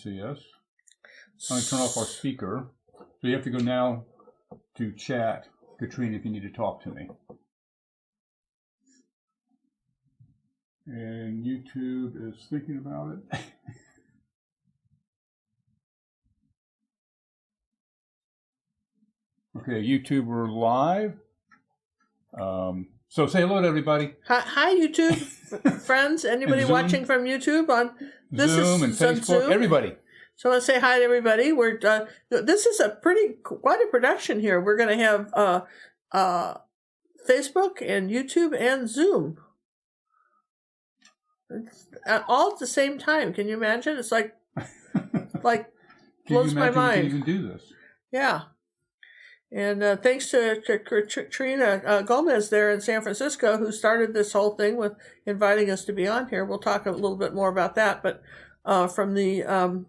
see us. I'm going to turn off our speaker. So you have to go now to chat, Katrina, if you need to talk to me. And YouTube is thinking about it. Okay, YouTube, we're live. So say hello to everybody. Hi YouTube friends. Anybody watching from YouTube on this Zoom and Facebook? Zoom. Everybody. So I want to say hi to everybody. We're this is quite a production here. We're going to have Facebook and YouTube and Zoom all at the same time. Can you imagine? It's like blows my mind. You can even do this. Yeah. And thanks to Katrina Gomez there in San Francisco, who started this whole thing with inviting us to be on here. We'll talk a little bit more about that. But from the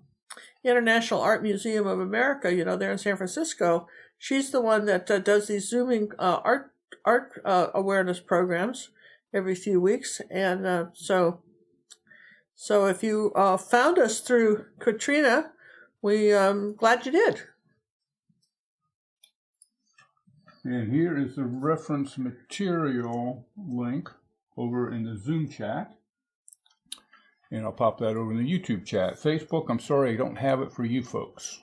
International Art Museum of America, there in San Francisco, she's the one that does these Zooming art awareness programs every few weeks. And so if you found us through Katrina, we glad you did. And here is the reference material link over in the Zoom chat. And I'll pop that over in the YouTube chat. Facebook, I'm sorry I don't have it for you folks.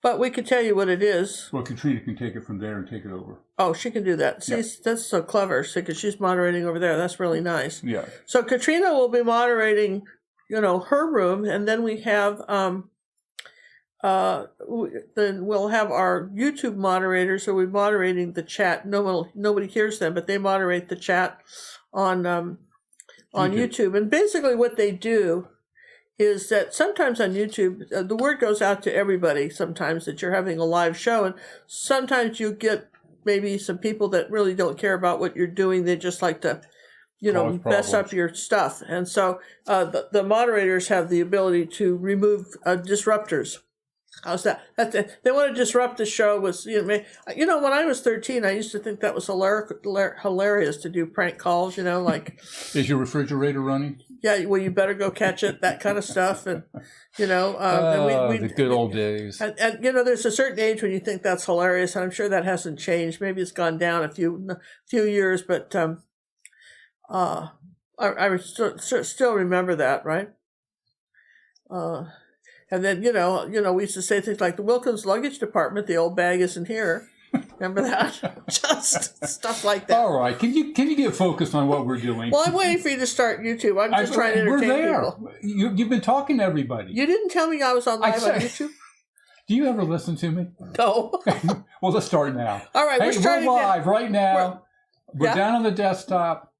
But we can tell you what it is. Well, Katrina can take it from there and take it over. Oh, she can do that. See, That's so clever, because she's moderating over there. That's really nice. Yeah. So Katrina will be moderating, her room, and then we have... then we'll have our YouTube moderators who will be moderating the chat. Nobody hears them, but they moderate the chat on YouTube. And basically what they do is that sometimes on YouTube, the word goes out to everybody sometimes that you're having a live show, and sometimes you get maybe some people that really don't care about what you're doing. They just like to, mess up your stuff. And so the moderators have the ability to remove disruptors. How's that? They want to disrupt the show. When I was 13, I used to think that was hilarious to do prank calls. Is your refrigerator running? Yeah, well, you better go catch it. That kind of stuff, and the good old days. And there's a certain age when you think that's hilarious, and I'm sure that hasn't changed. Maybe it's gone down a few years, but I still remember that, right? And then, we used to say things like the Wilkins luggage department, the old bag isn't here. Remember that? Just stuff like that. All right. Can you get focused on what we're doing? Well, I'm waiting for you to start YouTube. I'm just trying to entertain people. You've been talking to everybody. You didn't tell me I was on live on YouTube? Do you ever listen to me? No. Well, let's start now. All right. We're live right now. We're down on the desktop.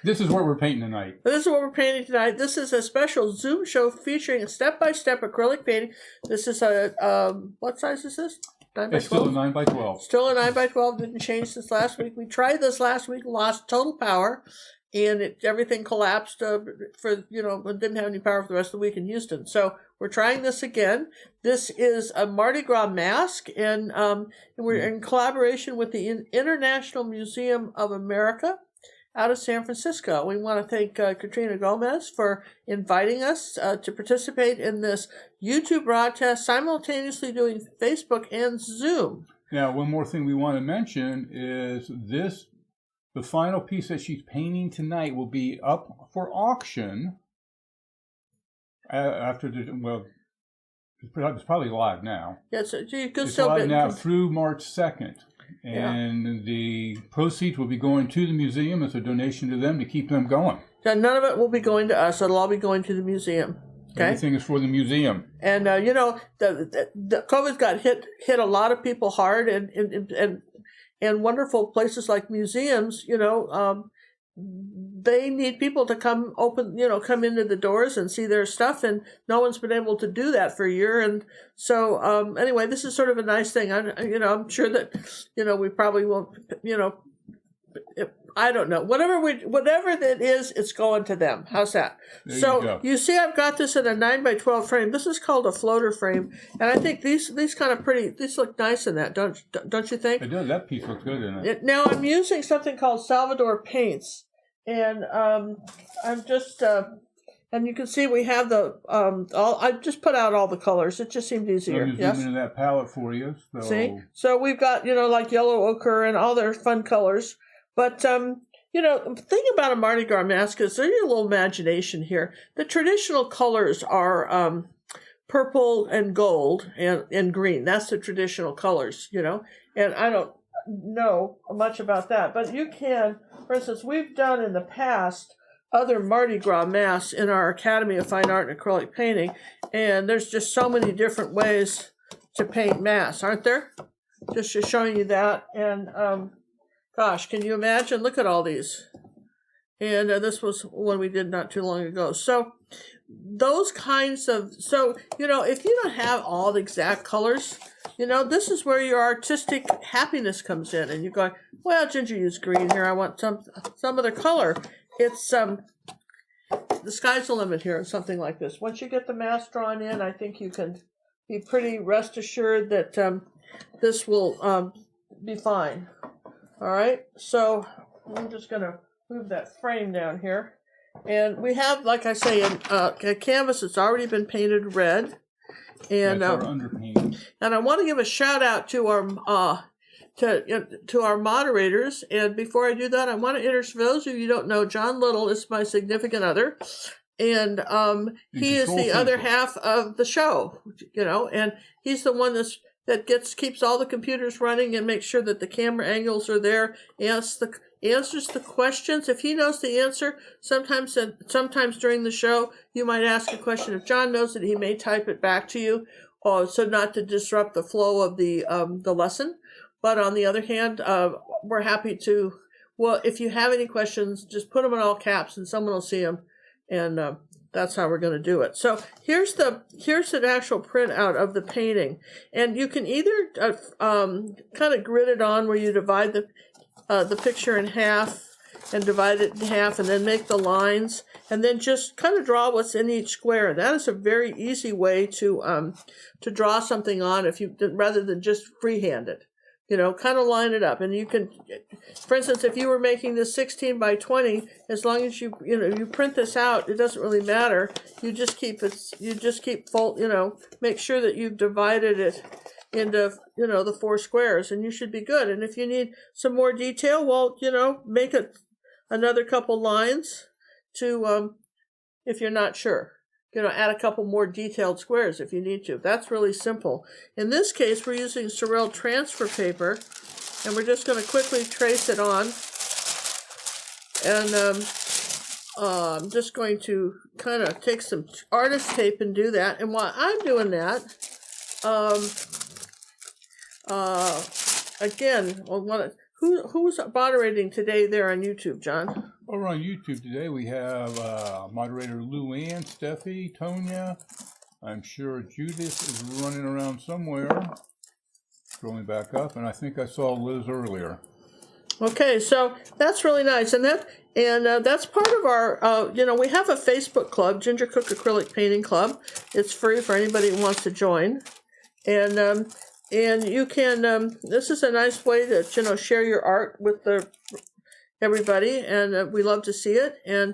This is what we're painting tonight. This is what we're painting tonight. This is a special Zoom show featuring a step-by-step acrylic painting. This is what size is this? 9 by 12? It's still a 9 by 12. Still a 9 by 12. Didn't change since last week. We tried this last week, lost total power, and everything collapsed didn't have any power for the rest of the week in Houston. So we're trying this again. This is a Mardi Gras mask, and we're in collaboration with the International Museum of America out of San Francisco. We want to thank Katrina Gomez for inviting us to participate in this YouTube broadcast, simultaneously doing Facebook and Zoom. Now, one more thing we want to mention is the final piece that she's painting tonight will be up for auction after it's probably live now. Yes, you can it's still live now through March 2nd. And the proceeds will be going to the museum as a donation to them to keep them going. None of it will be going to us. It'll all be going to the museum. Okay? Everything is for the museum. And, the COVID got hit a lot of people hard, and wonderful places like museums, they need people to come into the doors and see their stuff, and no one's been able to do that for a year. And so, anyway, this is sort of a nice thing. I'm sure that, we probably won't, I don't know. Whatever that is, it's going to them. How's that? So you see, I've got this in a 9 by 12 frame. This is called a floater frame, and I think these kind of pretty. These look nice in that, don't you think? It does. That piece looks good in it. Now I'm using something called Salvador Paints, and I'm just And you can see we have the, I just put out all the colors. It just seemed easier. Let me Yes? zoom into that palette for you. So, See? So we've got, like yellow ochre and all their fun colors. But, the thing about a Mardi Gras mask is there's a little imagination here. The traditional colors are purple and gold and green. That's the traditional colors, And I don't know much about that. But you can, for instance, we've done in the past other Mardi Gras masks in our Academy of Fine Art and Acrylic Painting, and there's just so many different ways to paint masks, aren't there? Just showing you that, and gosh, can you imagine? Look at all these. And this was one we did not too long ago. So those kinds of, if you don't have all the exact colors, this is where your artistic happiness comes in, and you're going, well, Ginger used green here. I want some other color. It's the sky's the limit here, something like this. Once you get the mask drawn in, I think you can be pretty rest assured that this will be fine. All right, so I'm just going to move that frame down here. And we have, like I say, a canvas that's already been painted red. And that's our underpainting. And I want to give a shout out to our to our moderators. And before I do that, I want to introduce, for those of you who don't know, John Little is my significant other, and he is the other half of the show, and he's the one that keeps all the computers running and makes sure that the camera angles are there, answers the questions. If he knows the answer, sometimes during the show, you might ask a question. If John knows it, he may type it back to you, so not to disrupt the flow of the lesson. But on the other hand, we're happy to, if you have any questions, just put them in all caps and someone will see them. And that's how we're going to do it. So here's an actual printout of the painting. And you can either kind of grid it on where you divide the picture in half and divide it in half and then make the lines and then just kind of draw what's in each square. That is a very easy way to draw something on rather than just freehand it. Kind of line it up. And you can, for instance, if you were making this 16 by 20, as long as you print this out, it doesn't really matter. You just keep make sure that you've divided it into, the 4 squares, and you should be good. And if you need some more detail, well, make another couple lines to, if you're not sure. Add a couple more detailed squares if you need to. That's really simple. In this case, we're using Sorel transfer paper, and we're just going to quickly trace it on. And I'm just going to kind of take some artist tape and do that. And while I'm doing that, again, who's moderating today there on YouTube, John? Over on YouTube today, we have moderator Lou Ann, Steffi, Tonya. I'm sure Judith is running around somewhere. Scrolling back up, and I think I saw Liz earlier. Okay, so that's really nice, and that's part of our. We have a Facebook club, Ginger Cook Acrylic Painting Club. It's free for anybody who wants to join, and you can. This is a nice way to share your art with everybody, and we love to see it. And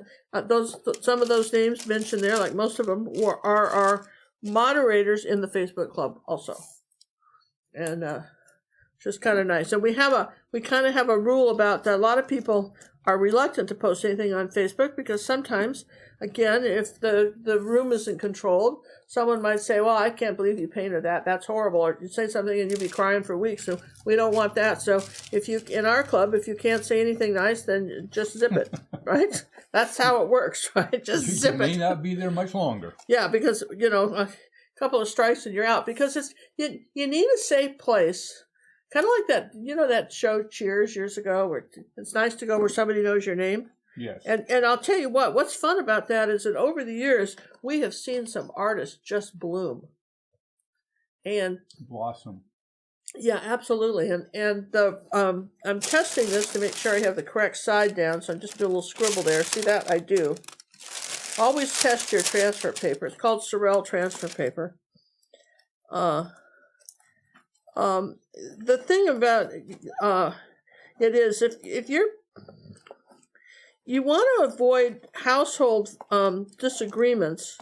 some of those names mentioned there, like most of them, are our moderators in the Facebook club also, and just kind of nice. And we kind of have a rule about that. A lot of people are reluctant to post anything on Facebook because sometimes, again, if the room isn't controlled, someone might say, well, I can't believe you painted that. That's horrible. Or you say something and you'll be crying for weeks. So we don't want that. So in our club, if you can't say anything nice, then just zip it, right? That's how it works, right? Just zip it. You may not be there much longer. Yeah, because, a couple of strikes and you're out. Because you need a safe place. Kind of like that, that show Cheers years ago where it's nice to go where somebody knows your name. Yes. And I'll tell you what's fun about that is that over the years, we have seen some artists just bloom. And blossom. Yeah, absolutely. And I'm testing this to make sure I have the correct side down, so I'm just doing a little scribble there. See that? I do. Always test your transfer paper. It's called Sorel transfer paper. The thing about it is if you want to avoid household disagreements.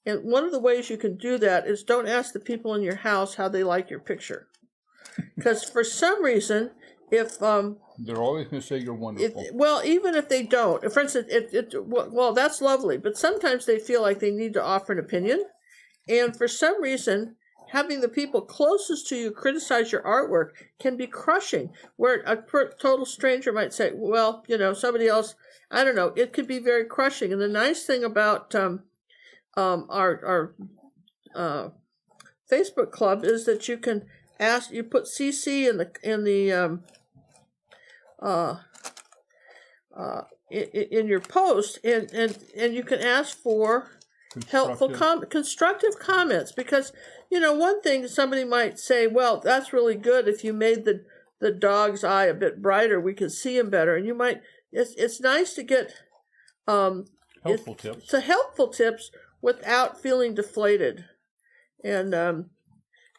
And one of the ways you can do that is don't ask the people in your house how they like your picture. Because for some reason, if they're always going to say you're wonderful. Well, even if they don't, for instance, well, that's lovely, but sometimes they feel like they need to offer an opinion, and for some reason, having the people closest to you criticize your artwork can be crushing. Where a total stranger might say, "Well, somebody else," I don't know. It could be very crushing. And the nice thing about our Facebook club is that you can ask. You put CC in your post, and you can ask for helpful constructive comments, because one thing somebody might say, well, that's really good, if you made the dog's eye a bit brighter we could see him better, and you might it's nice to get helpful tips without feeling deflated. And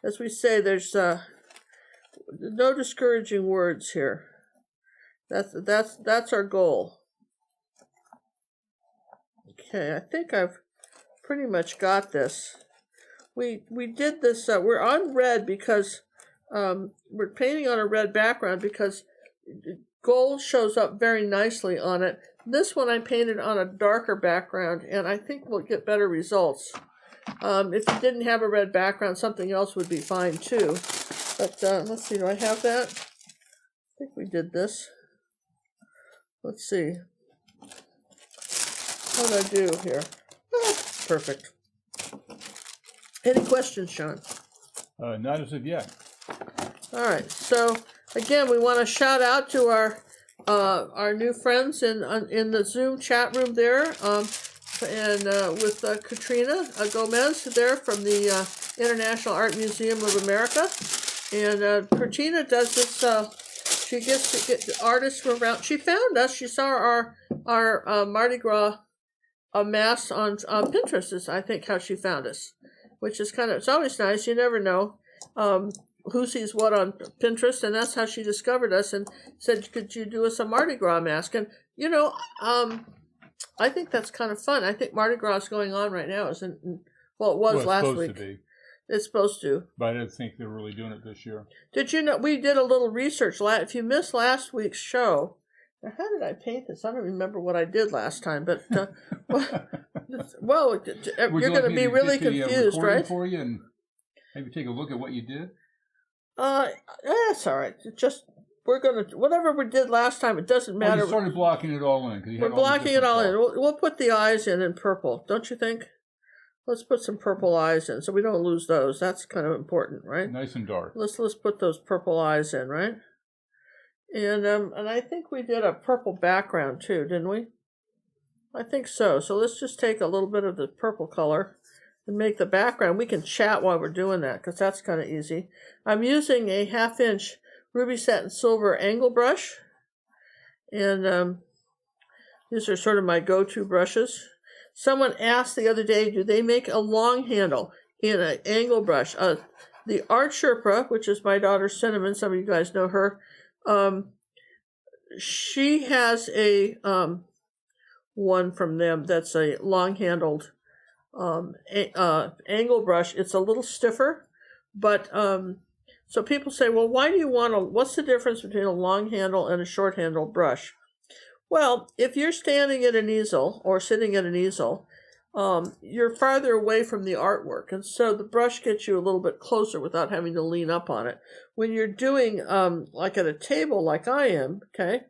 as we say, there's no discouraging words here. That's our goal. Okay, I think I've pretty much got this. We did this. We're on red because we're painting on a red background because gold shows up very nicely on it. This one I painted on a darker background, and I think we'll get better results. If you didn't have a red background, something else would be fine too. But let's see, do I have that? I think we did this. Let's see. What did I do here? Oh, perfect. Any questions, Sean? Not as of yet. All right. So again, we want to shout out to our new friends in the Zoom chat room there, and with Katrina Gomez there from the International Art Museum of America, and Katrina does this. She gets to get artists from around. She found us. She saw our Mardi Gras mask on Pinterest. Is I think how she found us, which is it's always nice. You never know who sees what on Pinterest, and that's how she discovered us and said, "Could you do us a Mardi Gras mask?" And I think that's kind of fun. I think Mardi Gras is going on right now, isn't? Well, it was last week. Supposed to be. It's supposed to. But I didn't think they were really doing it this year. Did you know we did a little research? If you missed last week's show, now how did I paint this? I don't remember what I did last time, but well, you're going to be really confused, right? For you and maybe take a look at what you did. That's all right. We're going to whatever we did last time. It doesn't matter. Well, you started blocking it all in. We're blocking it all in. We'll put the eyes in purple, don't you think? Let's put some purple eyes in so we don't lose those. That's kind of important, right? Nice and dark. Let's put those purple eyes in, right? And I think we did a purple background too, didn't we? I think so. So let's just take a little bit of the purple color and make the background. We can chat while we're doing that because that's kind of easy. I'm using a 1/2-inch ruby satin silver angle brush, and these are sort of my go-to brushes. Someone asked the other day, do they make a long handle in an angle brush? The Art Sherpa, which is my daughter Cinnamon, some of you guys know her, she has a one from them that's a long-handled angle brush. It's a little stiffer, but so people say, well, why do you want what's the difference between a long handle and a short handle brush? Well, if you're standing at an easel or sitting at an easel, you're farther away from the artwork, and so the brush gets you a little bit closer without having to lean up on it. When you're doing like at a table like I am, okay,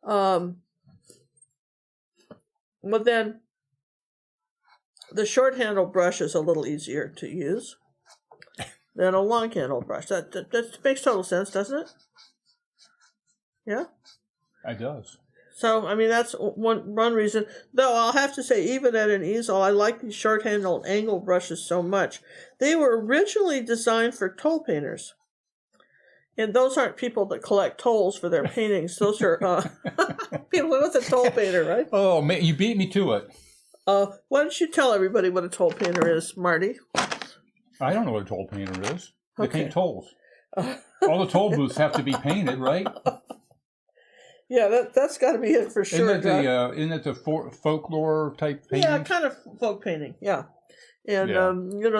well then the short handle brush is a little easier to use than a long handle brush. That makes total sense, doesn't it? Yeah? It does. So, I mean, that's one reason. Though I'll have to say, even at an easel, I like these short-handled angle brushes so much. They were originally designed for toll painters. And those aren't people that collect tolls for their paintings. Those are people. What's a toll painter, right? Oh, man, you beat me to it. Why don't you tell everybody what a toll painter is, Marty? I don't know what a toll painter is. They Okay. paint tolls. All the toll booths have to be painted, right? Yeah, that's got to be it for sure. Isn't it the folklore type painting? Yeah, kind of folk painting. Yeah, and Yeah.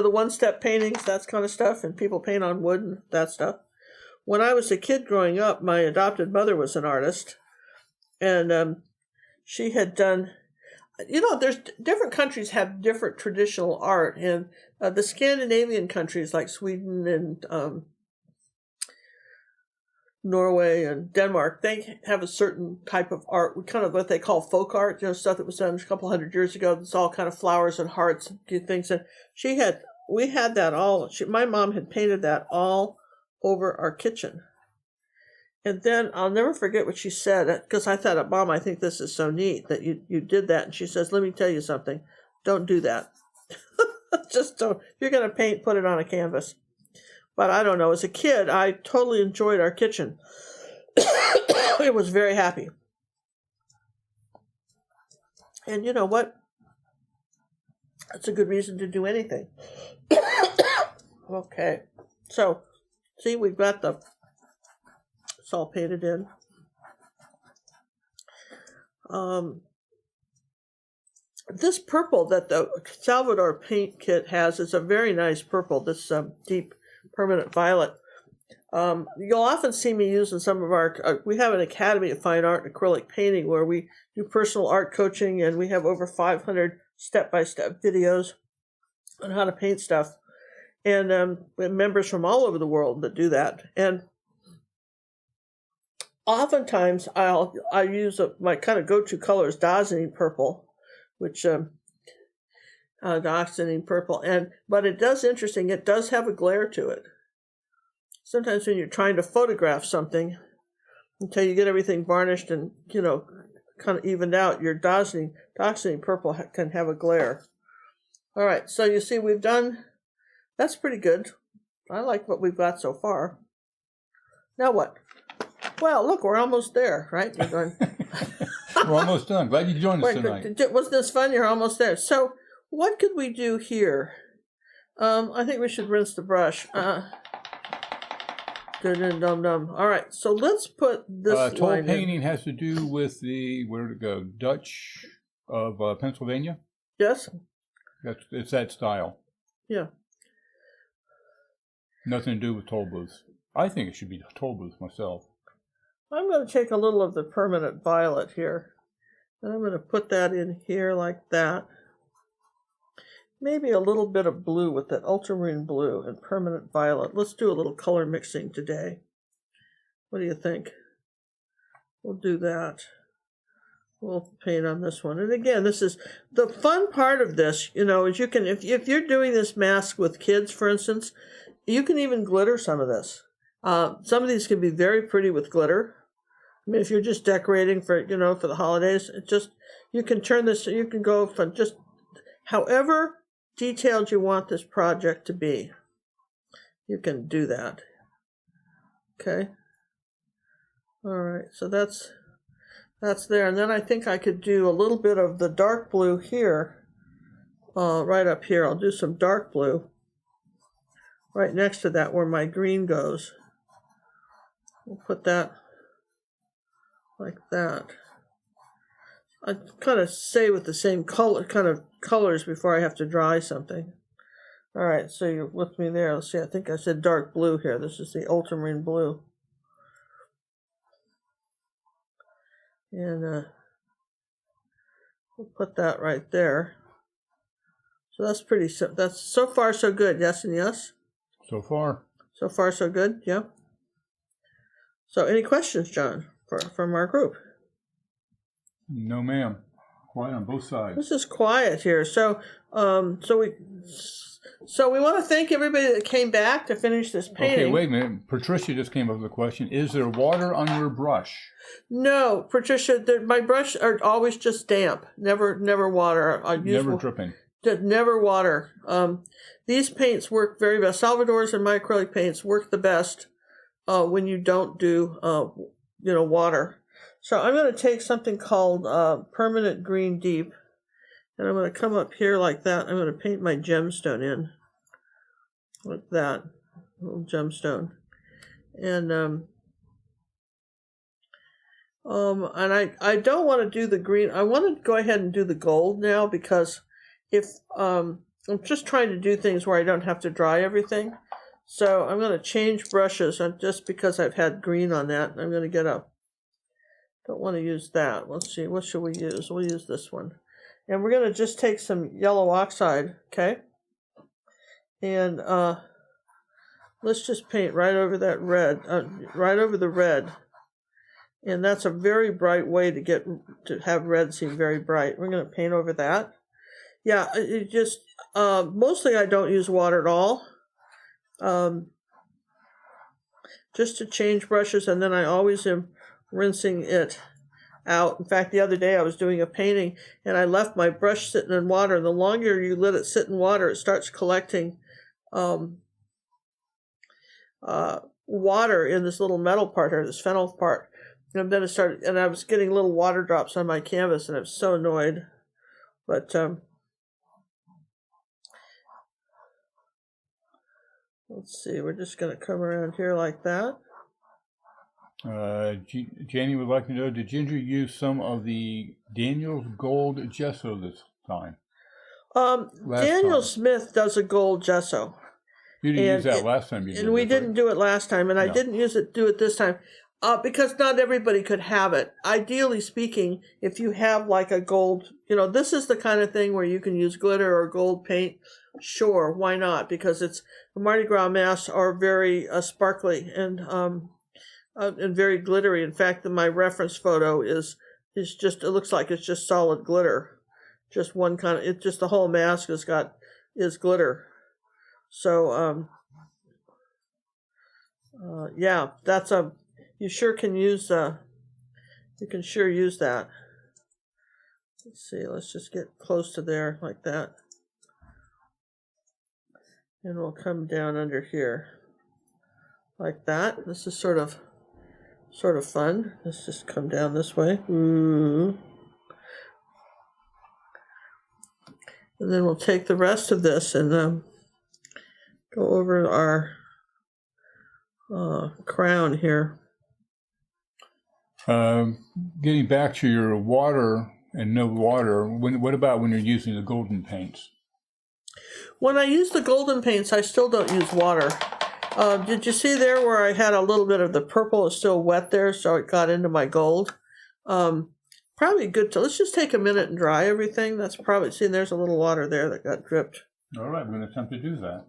the one-step paintings, that kind of stuff, and people paint on wood and that stuff. When I was a kid growing up, my adopted mother was an artist, and she had done. There's different countries have different traditional art, and the Scandinavian countries like Sweden and Norway and Denmark, they have a certain type of art, kind of what they call folk art, stuff that was done a couple hundred years ago. It's all kind of flowers and hearts and things. And we had that all. My mom had painted that all over our kitchen. And then I'll never forget what she said, because I thought, Mom, I think this is so neat that you did that. And she says, let me tell you something. Don't do that. Just don't. If you're going to paint, put it on a canvas. But I don't know. As a kid, I totally enjoyed our kitchen. It was very happy. And you know what? That's a good reason to do anything. Okay. So, see, we've got it's all painted in. This purple that the Salvador paint kit has is a very nice purple, this deep permanent violet. You'll often see me using some of we have an Academy of Fine Art and Acrylic Painting where we do personal art coaching, and we have over 500 step-by-step videos on how to paint stuff. And we have members from all over the world that do that. And oftentimes I use my kind of go-to color is Dazzling purple, which Dazzling purple, but it does interesting. It does have a glare to it. Sometimes when you're trying to photograph something, until you get everything varnished and kind of evened out, your Dazzling purple can have a glare. All right, so you see we've done. That's pretty good. I like what we've got so far. Now what? Well, look, we're almost there, right? You're going. We're almost done. Glad you joined us tonight. Wasn't this fun? You're almost there. So, what could we do here? I think we should rinse the brush. All right, so let's put this toll line painting in. has to do with where to go, Dutch of Pennsylvania? Yes. It's that style. Yeah. Nothing to do with toll booths. I think it should be toll booths myself. I'm going to take a little of the permanent violet here, and I'm going to put that in here like that. Maybe a little bit of blue with that ultramarine blue and permanent violet. Let's do a little color mixing today. What do you think? We'll do that. We'll paint on this one. And again, this is the fun part of this, is you can, if you're doing this mask with kids, for instance, you can even glitter some of this. Some of these can be very pretty with glitter. I mean, if you're just decorating for the holidays, you can turn this, you can go from just however detailed you want this project to be. You can do that. Okay. All right, so that's there. And then I think I could do a little bit of the dark blue here, right up here. I'll do some dark blue right next to that where my green goes. We'll put that like that. I kind of say with the same colors before I have to dry something. All right, so you're with me there. Let's see, I think I said dark blue here. This is the ultramarine blue. And we'll put that right there. So that's that's so far so good. Yes and yes? So far. So far so good, yeah. So any questions, John, from our group? No, ma'am. Quiet on both sides. This is quiet here. So we want to thank everybody that came back to finish this painting. Okay, wait a minute. Patricia just came up with a question. Is there water on your brush? No, Patricia, my brush are always just damp. Never water. Never dripping. Never water. These paints work very best. Salvador's and my acrylic paints work the best when you don't do water. So I'm going to take something called Permanent Green Deep, and I'm going to come up here like that. I'm going to paint my gemstone in like that, little gemstone. And And I don't want to do the green. I want to go ahead and do the gold now because if I'm just trying to do things where I don't have to dry everything. So I'm going to change brushes just because I've had green on that. I'm going to get a, don't want to use that. Let's see, what should we use? We'll use this one. And we're going to just take some yellow oxide, okay? And let's just paint right over that red, right over the red. And that's a very bright way to have red seem very bright. We're going to paint over that. Yeah, it just, mostly I don't use water at all. Just to change brushes, and then I always am rinsing it out. In fact, the other day I was doing a painting and I left my brush sitting in water, and the longer you let it sit in water, it starts collecting water in this little metal part here, this phenol part. And then I was getting little water drops on my canvas, and I was so annoyed. But let's see, we're just going to come around here like that. Janie would like to know, did Ginger use some of the Daniel's Gold Gesso this time? Daniel Smith does a gold gesso. You didn't use that last time. And we didn't do it last time, and I didn't do it this time. Because not everybody could have it. Ideally speaking, if you have like a gold, this is the kind of thing where you can use glitter or gold paint. Sure, why not? Because the Mardi Gras masks are very sparkly and very glittery. In fact, my reference photo is just, it looks like it's just solid glitter. Just one kind of, it's just the whole mask is glitter. So, yeah, that's you sure can use, you can sure use that. Let's see, let's just get close to there like that. And we'll come down under here like that. This is sort of fun. Let's just come down this way. Ooh. And then we'll take the rest of this and go over our crown here. Getting back to your water and no water, what about when you're using the golden paints? When I use the golden paints, I still don't use water. Did you see there where I had a little bit of the purple is still wet there, so it got into my gold? Probably good let's just take a minute and dry everything. That's probably, see, there's a little water there that got dripped. All right, I'm going to attempt to do that.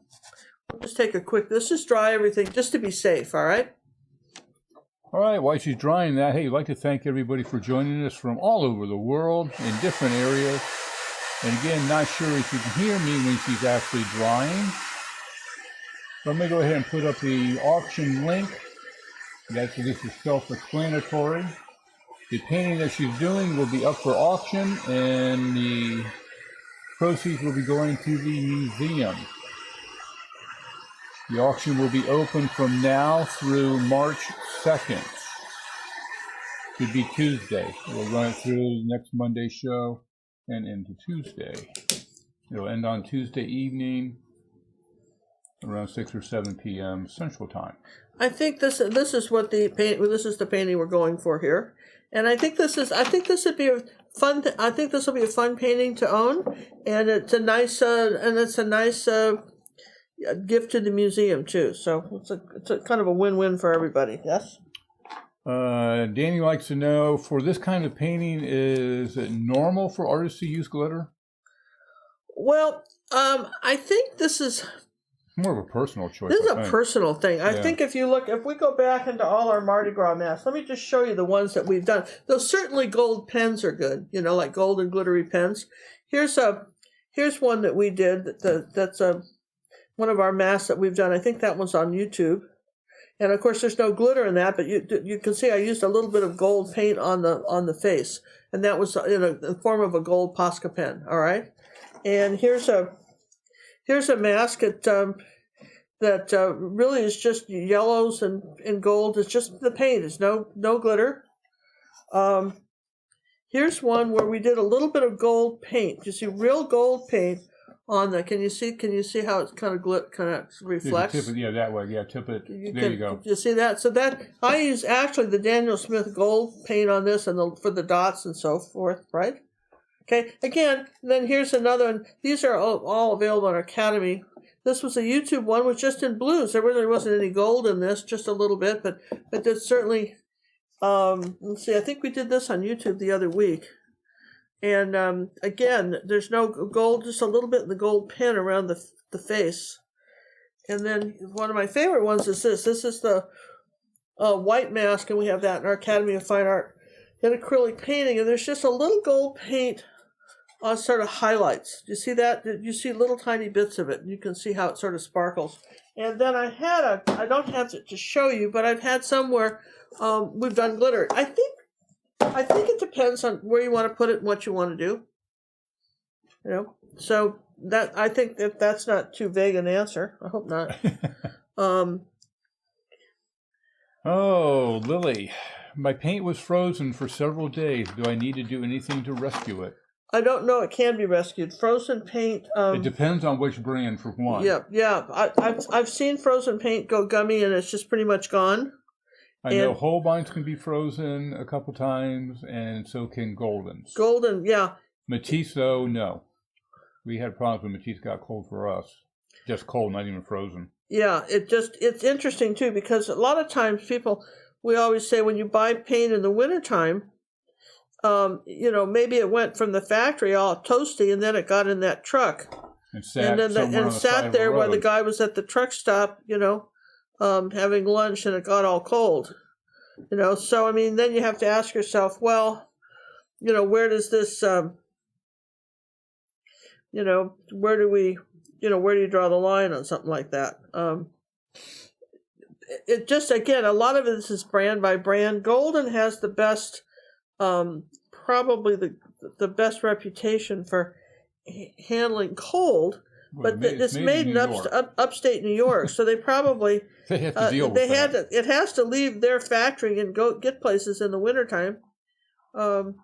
Let's take let's just dry everything just to be safe, all right? All right, while she's drying that, hey, I'd like to thank everybody for joining us from all over the world in different areas. And again, not sure if you can hear me when she's actually drying. So I'm going to go ahead and put up the auction link. This is self-explanatory. The painting that she's doing will be up for auction, and the proceeds will be going to the museum. The auction will be open from now through March 2nd. Should be Tuesday. We'll run it through next Monday's show and into Tuesday. It'll end on Tuesday evening around 6 or 7 p.m. Central Time. I think this is what the painting we're going for here. And I think this would be a fun. I think this will be a fun painting to own, and it's a nice gift to the museum too. So it's a kind of a win-win for everybody. Yes. Danny likes to know, for this kind of painting, is it normal for artists to use glitter? Well, I think this is more of a personal choice. This is a personal thing. I think if we go back into all our Mardi Gras masks, let me just show you the ones that we've done. Though certainly gold pens are good, like gold and glittery pens. Here's one that we did. That's one of our masks that we've done. I think that one's on YouTube. And of course, there's no glitter in that, but you can see I used a little bit of gold paint on the face, and that was in the form of a gold Posca pen. All right, and here's a mask that really is just yellows and gold. It's just the paint. It's no glitter. Here's one where we did a little bit of gold paint. You see real gold paint on the. Can you see how it's kind of reflects? Tip it, yeah, that way. Yeah, tip it. There you go. You see that? So that I use actually the Daniel Smith gold paint on this and for the dots and so forth, right? Okay. Again, then here's another one. These are all available on our Academy. This was a YouTube one, was just in blues. There really wasn't any gold in this, just a little bit, but there's certainly. Let's see. I think we did this on YouTube the other week. And again, there's no gold, just a little bit in the gold pen around the face. And then one of my favorite ones is this. This is the white mask, and we have that in our Academy of Fine Art in acrylic painting. And there's just a little gold paint on sort of highlights. You see that? You see little tiny bits of it. You can see how it sort of sparkles. And then I don't have it to show you, but I've had some where we've done glitter. I think it depends on where you want to put it and what you want to do. You know, so that I think that's not too vague an answer. I hope not. Oh, Lily, my paint was frozen for several days. Do I need to do anything to rescue it? I don't know. It can be rescued. Frozen paint. It depends on which brand, for one. Yeah. I've seen frozen paint go gummy and it's just pretty much gone. I know Holbein's can be frozen a couple times, and so can Golden's. Golden, yeah. Matisse, though, no. We had problems when Matisse got cold for us. Just cold, not even frozen. Yeah, it's interesting, too, because a lot of times we always say when you buy paint in the wintertime, maybe it went from the factory all toasty, and then it got in that truck. And sat there while the guy was at the truck stop, having lunch, and it got all cold, so I mean, then you have to ask yourself, well, where does this, where do you draw the line on something like that? It just, again, a lot of this is brand by brand. Golden has the best, probably the best reputation for handling cold. Well, but it's made in upstate New York, so they probably they have to deal with that. It has to leave their factory and go get places in the wintertime. Then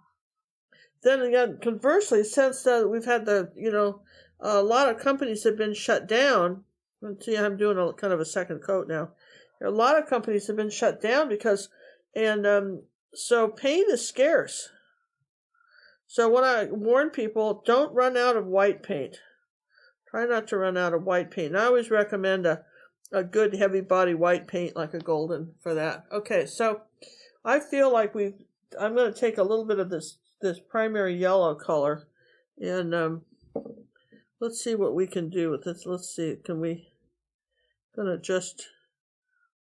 again, conversely, since we've had a lot of companies have been shut down. Let's see, I'm doing a kind of a second coat now. A lot of companies have been shut down so paint is scarce. So when I warn people, don't run out of white paint. Try not to run out of white paint. And I always recommend a good heavy body white paint like a Golden for that. Okay, so I feel like I'm going to take a little bit of this primary yellow color, and let's see what we can do with this. Let's see, going to just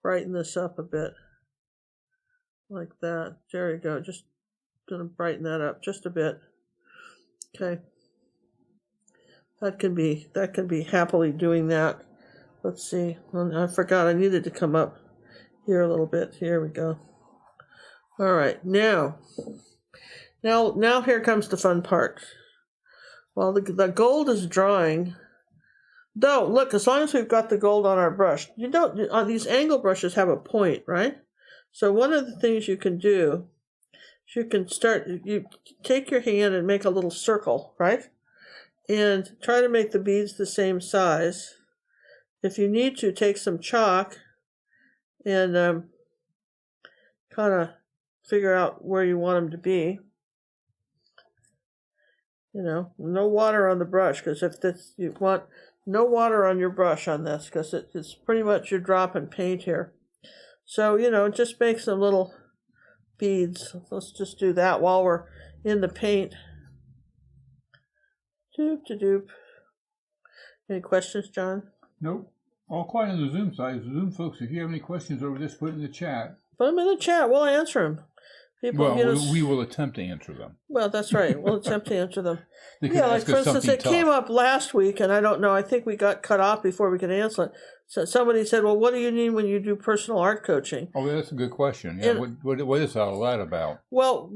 brighten this up a bit like that. There we go. Just going to brighten that up just a bit. Okay. That can be happily doing that. Let's see. I forgot I needed to come up here a little bit. Here we go. All right. Now here comes the fun part. Well, the gold is drying. Though, look, as long as we've got the gold on our brush, these angle brushes have a point, right? So one of the things you can do is you take your hand and make a little circle, right? And try to make the beads the same size. If you need to, take some chalk and kind of figure out where you want them to be. No water on the brush, because you want no water on your brush on this, because it's pretty much you're dropping paint here. So, just make some little beads. Let's just do that while we're in the paint. Doop. Any questions, John? Nope. All quiet on the Zoom side. Zoom folks, if you have any questions over this, put it in the chat. Put them in the chat. We'll answer them. We will attempt to answer them. Well, that's right. We'll attempt to answer them. Yeah, like for instance, it came up last week, and I don't know. I think we got cut off before we could answer it. So somebody said, "Well, what do you need when you do personal art coaching?" Oh, that's a good question. Yeah, what is all that about? Well,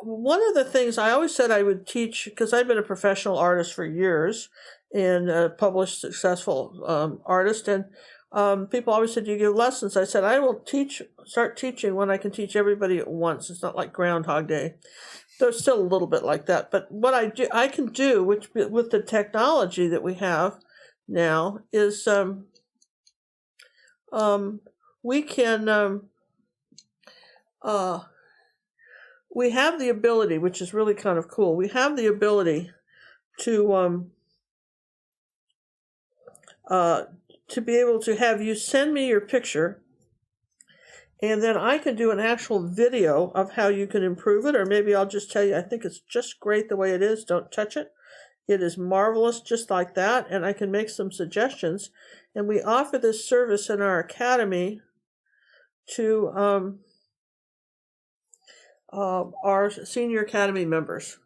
one of the things I always said I would teach, because I've been a professional artist for years and a published successful artist, and people always said, "Do you give lessons?" I said, "I will start teaching when I can teach everybody at once. It's not like Groundhog Day." They're still a little bit like that. But what I can do, which with the technology that we have now, is we can we have the ability, which is really kind of cool. We have the ability to be able to have you send me your picture, and then I can do an actual video of how you can improve it, or maybe I'll just tell you, I think it's just great the way it is. Don't touch it. It is marvelous just like that, and I can make some suggestions. And we offer this service in our academy to our senior academy members.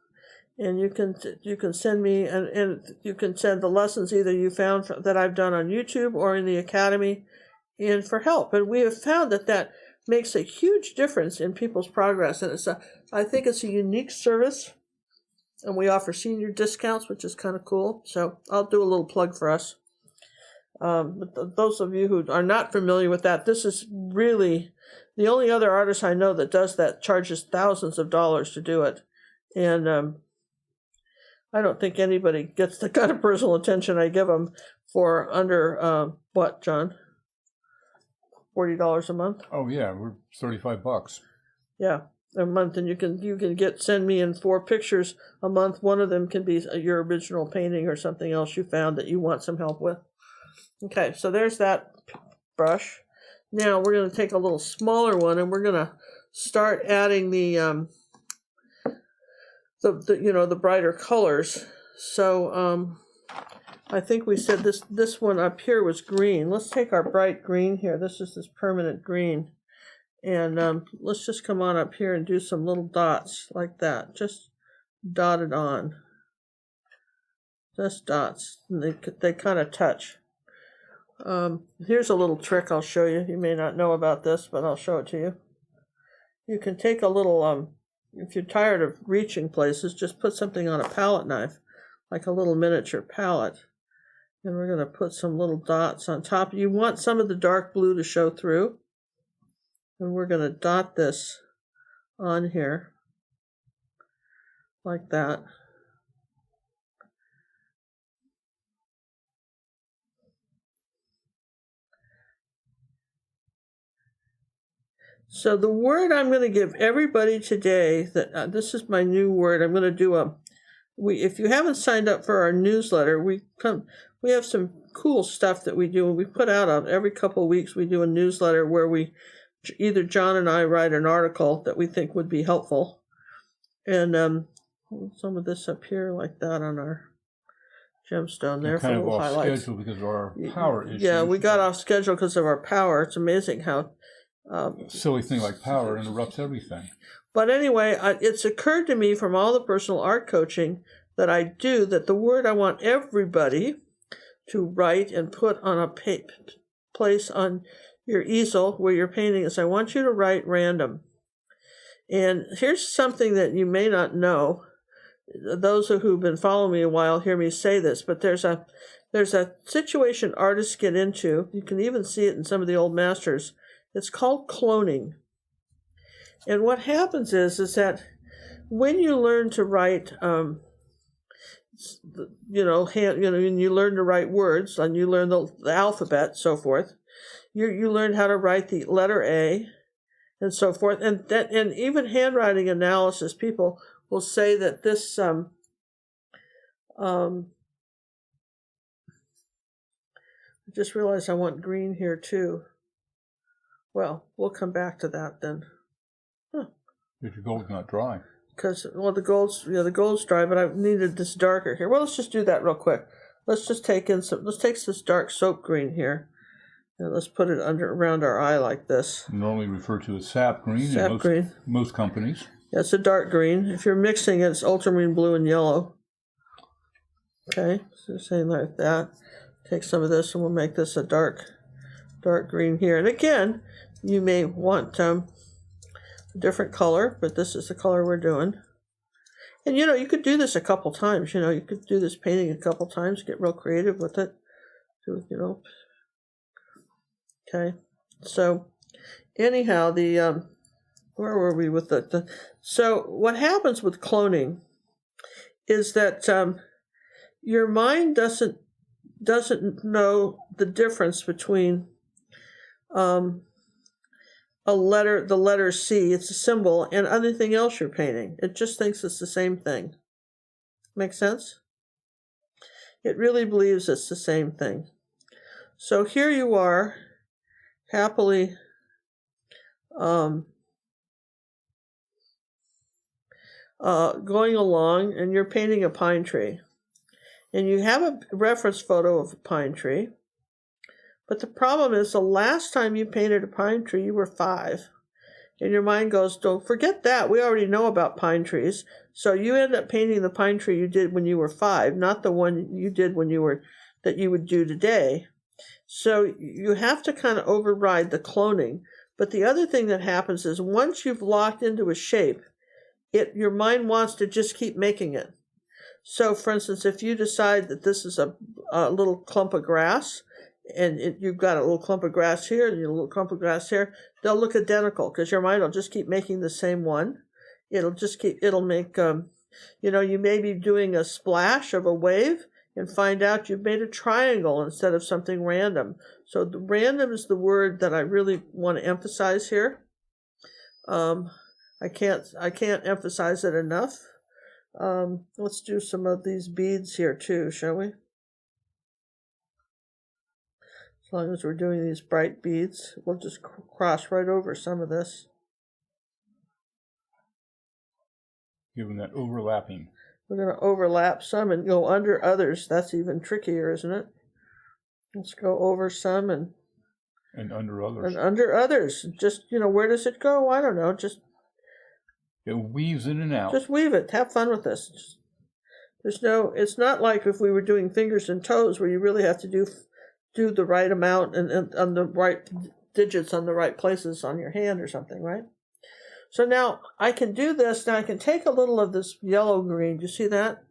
And you can send me, and you can send the lessons either you found that I've done on YouTube or in the academy, and for help. And we have found that makes a huge difference in people's progress. And I think it's a unique service, and we offer senior discounts, which is kind of cool. So I'll do a little plug for us. But those of you who are not familiar with that, this is really the only other artist I know that does that, charges thousands of dollars to do it. And I don't think anybody gets the kind of personal attention I give them for under, what, John? $40 a month? Oh yeah, we're $35. Yeah, a month, and you can send me in 4 pictures a month. One of them can be your original painting or something else you found that you want some help with. Okay, so there's that brush. Now we're going to take a little smaller one, and we're going to start adding the brighter colors. So I think we said this one up here was green. Let's take our bright green here. This is this permanent green, and let's just come on up here and do some little dots like that. Just dot it on. Just dots. And they kind of touch. Here's a little trick I'll show you. You may not know about this, but I'll show it to you. You can take a little, if you're tired of reaching places, just put something on a palette knife, like a little miniature palette. And we're going to put some little dots on top. You want some of the dark blue to show through. And we're going to dot this on here, like that. So the word I'm going to give everybody today, that this is my new word. I'm going to do if you haven't signed up for our newsletter, we have some cool stuff that we do, and we put out every couple of weeks. We do a newsletter where either John and I write an article that we think would be helpful, and some of this up here like that on our gemstone there. Kind for of off highlights. schedule because of our power issues. Yeah, we got off schedule because of our power. It's amazing how. Silly thing like power interrupts everything. But anyway, it's occurred to me from all the personal art coaching that I do that the word I want everybody to write and put on a place on your easel where you're painting is, I want you to write random. And here's something that you may not know. Those who've been following me a while hear me say this, but there's a situation artists get into. You can even see it in some of the old masters. It's called cloning. And what happens is that when you learn to write, and you learn to write words, and you learn the alphabet, so forth, you learn how to write the letter A, and so forth. And even handwriting analysis, people will say that this, I just realized I want green here too. Well, we'll come back to that then. If your gold's not dry. Because, the gold's dry, but I needed this darker here. Well, let's just do that real quick. Let's just take this dark soap green here, and let's put it around our eye like this. Normally referred to as sap green in most companies. Yeah, it's a dark green. If you're mixing it, it's ultramarine blue and yellow. Okay, so saying like that. Take some of this, and we'll make this a dark green here. And again, you may want a different color, but this is the color we're doing. And you could do this a couple times. You could do this painting a couple times, get real creative with it. Okay. So anyhow, where were we with so what happens with cloning is that your mind doesn't know the difference between the letter C, it's a symbol, and anything else you're painting. It just thinks it's the same thing. Make sense? It really believes it's the same thing. So here you are, happily going along, and you're painting a pine tree. And you have a reference photo of a pine tree. But the problem is the last time you painted a pine tree, you were 5. And your mind goes, don't forget that. We already know about pine trees. So you end up painting the pine tree you did when you were 5, not the one you did that you would do today. So you have to kind of override the cloning. But the other thing that happens is once you've locked into a shape, your mind wants to just keep making it. So, for instance, if you decide that this is a little clump of grass, and you've got a little clump of grass here and a little clump of grass here, they'll look identical because your mind will just keep making the same one. It'll make, you may be doing a splash of a wave and find out you've made a triangle instead of something random. So the random is the word that I really want to emphasize here. I can't emphasize it enough. Let's do some of these beads here too, shall we? As long as we're doing these bright beads, we'll just cross right over some of this. Giving that overlapping. We're going to overlap some and go under others. That's even trickier, isn't it? Let's go over some and under others. And under others. Just, where does it go? I don't know. Just it weaves in and out. Just weave it. Have fun with this. It's not like if we were doing fingers and toes where you really have to do the right amount and on the right digits on the right places on your hand or something, right? So now I can do this. Now I can take a little of this yellow green. Do you see that?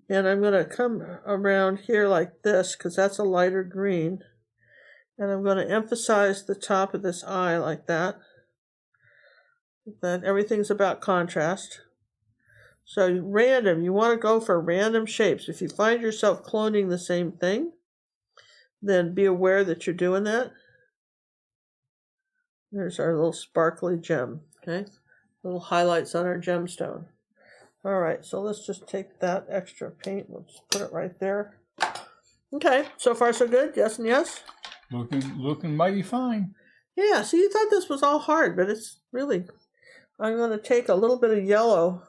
And I'm going to come around here like this because that's a lighter green. And I'm going to emphasize the top of this eye like that. Then everything's about contrast. So random, you want to go for random shapes. If you find yourself cloning the same thing, then be aware that you're doing that. There's our little sparkly gem, okay? Little highlights on our gemstone. All right, so let's just take that extra paint. We'll just put it right there. Okay, so far so good? Yes and yes? Looking mighty fine. Yeah, so you thought this was all hard, but it's really... I'm going to take a little bit of yellow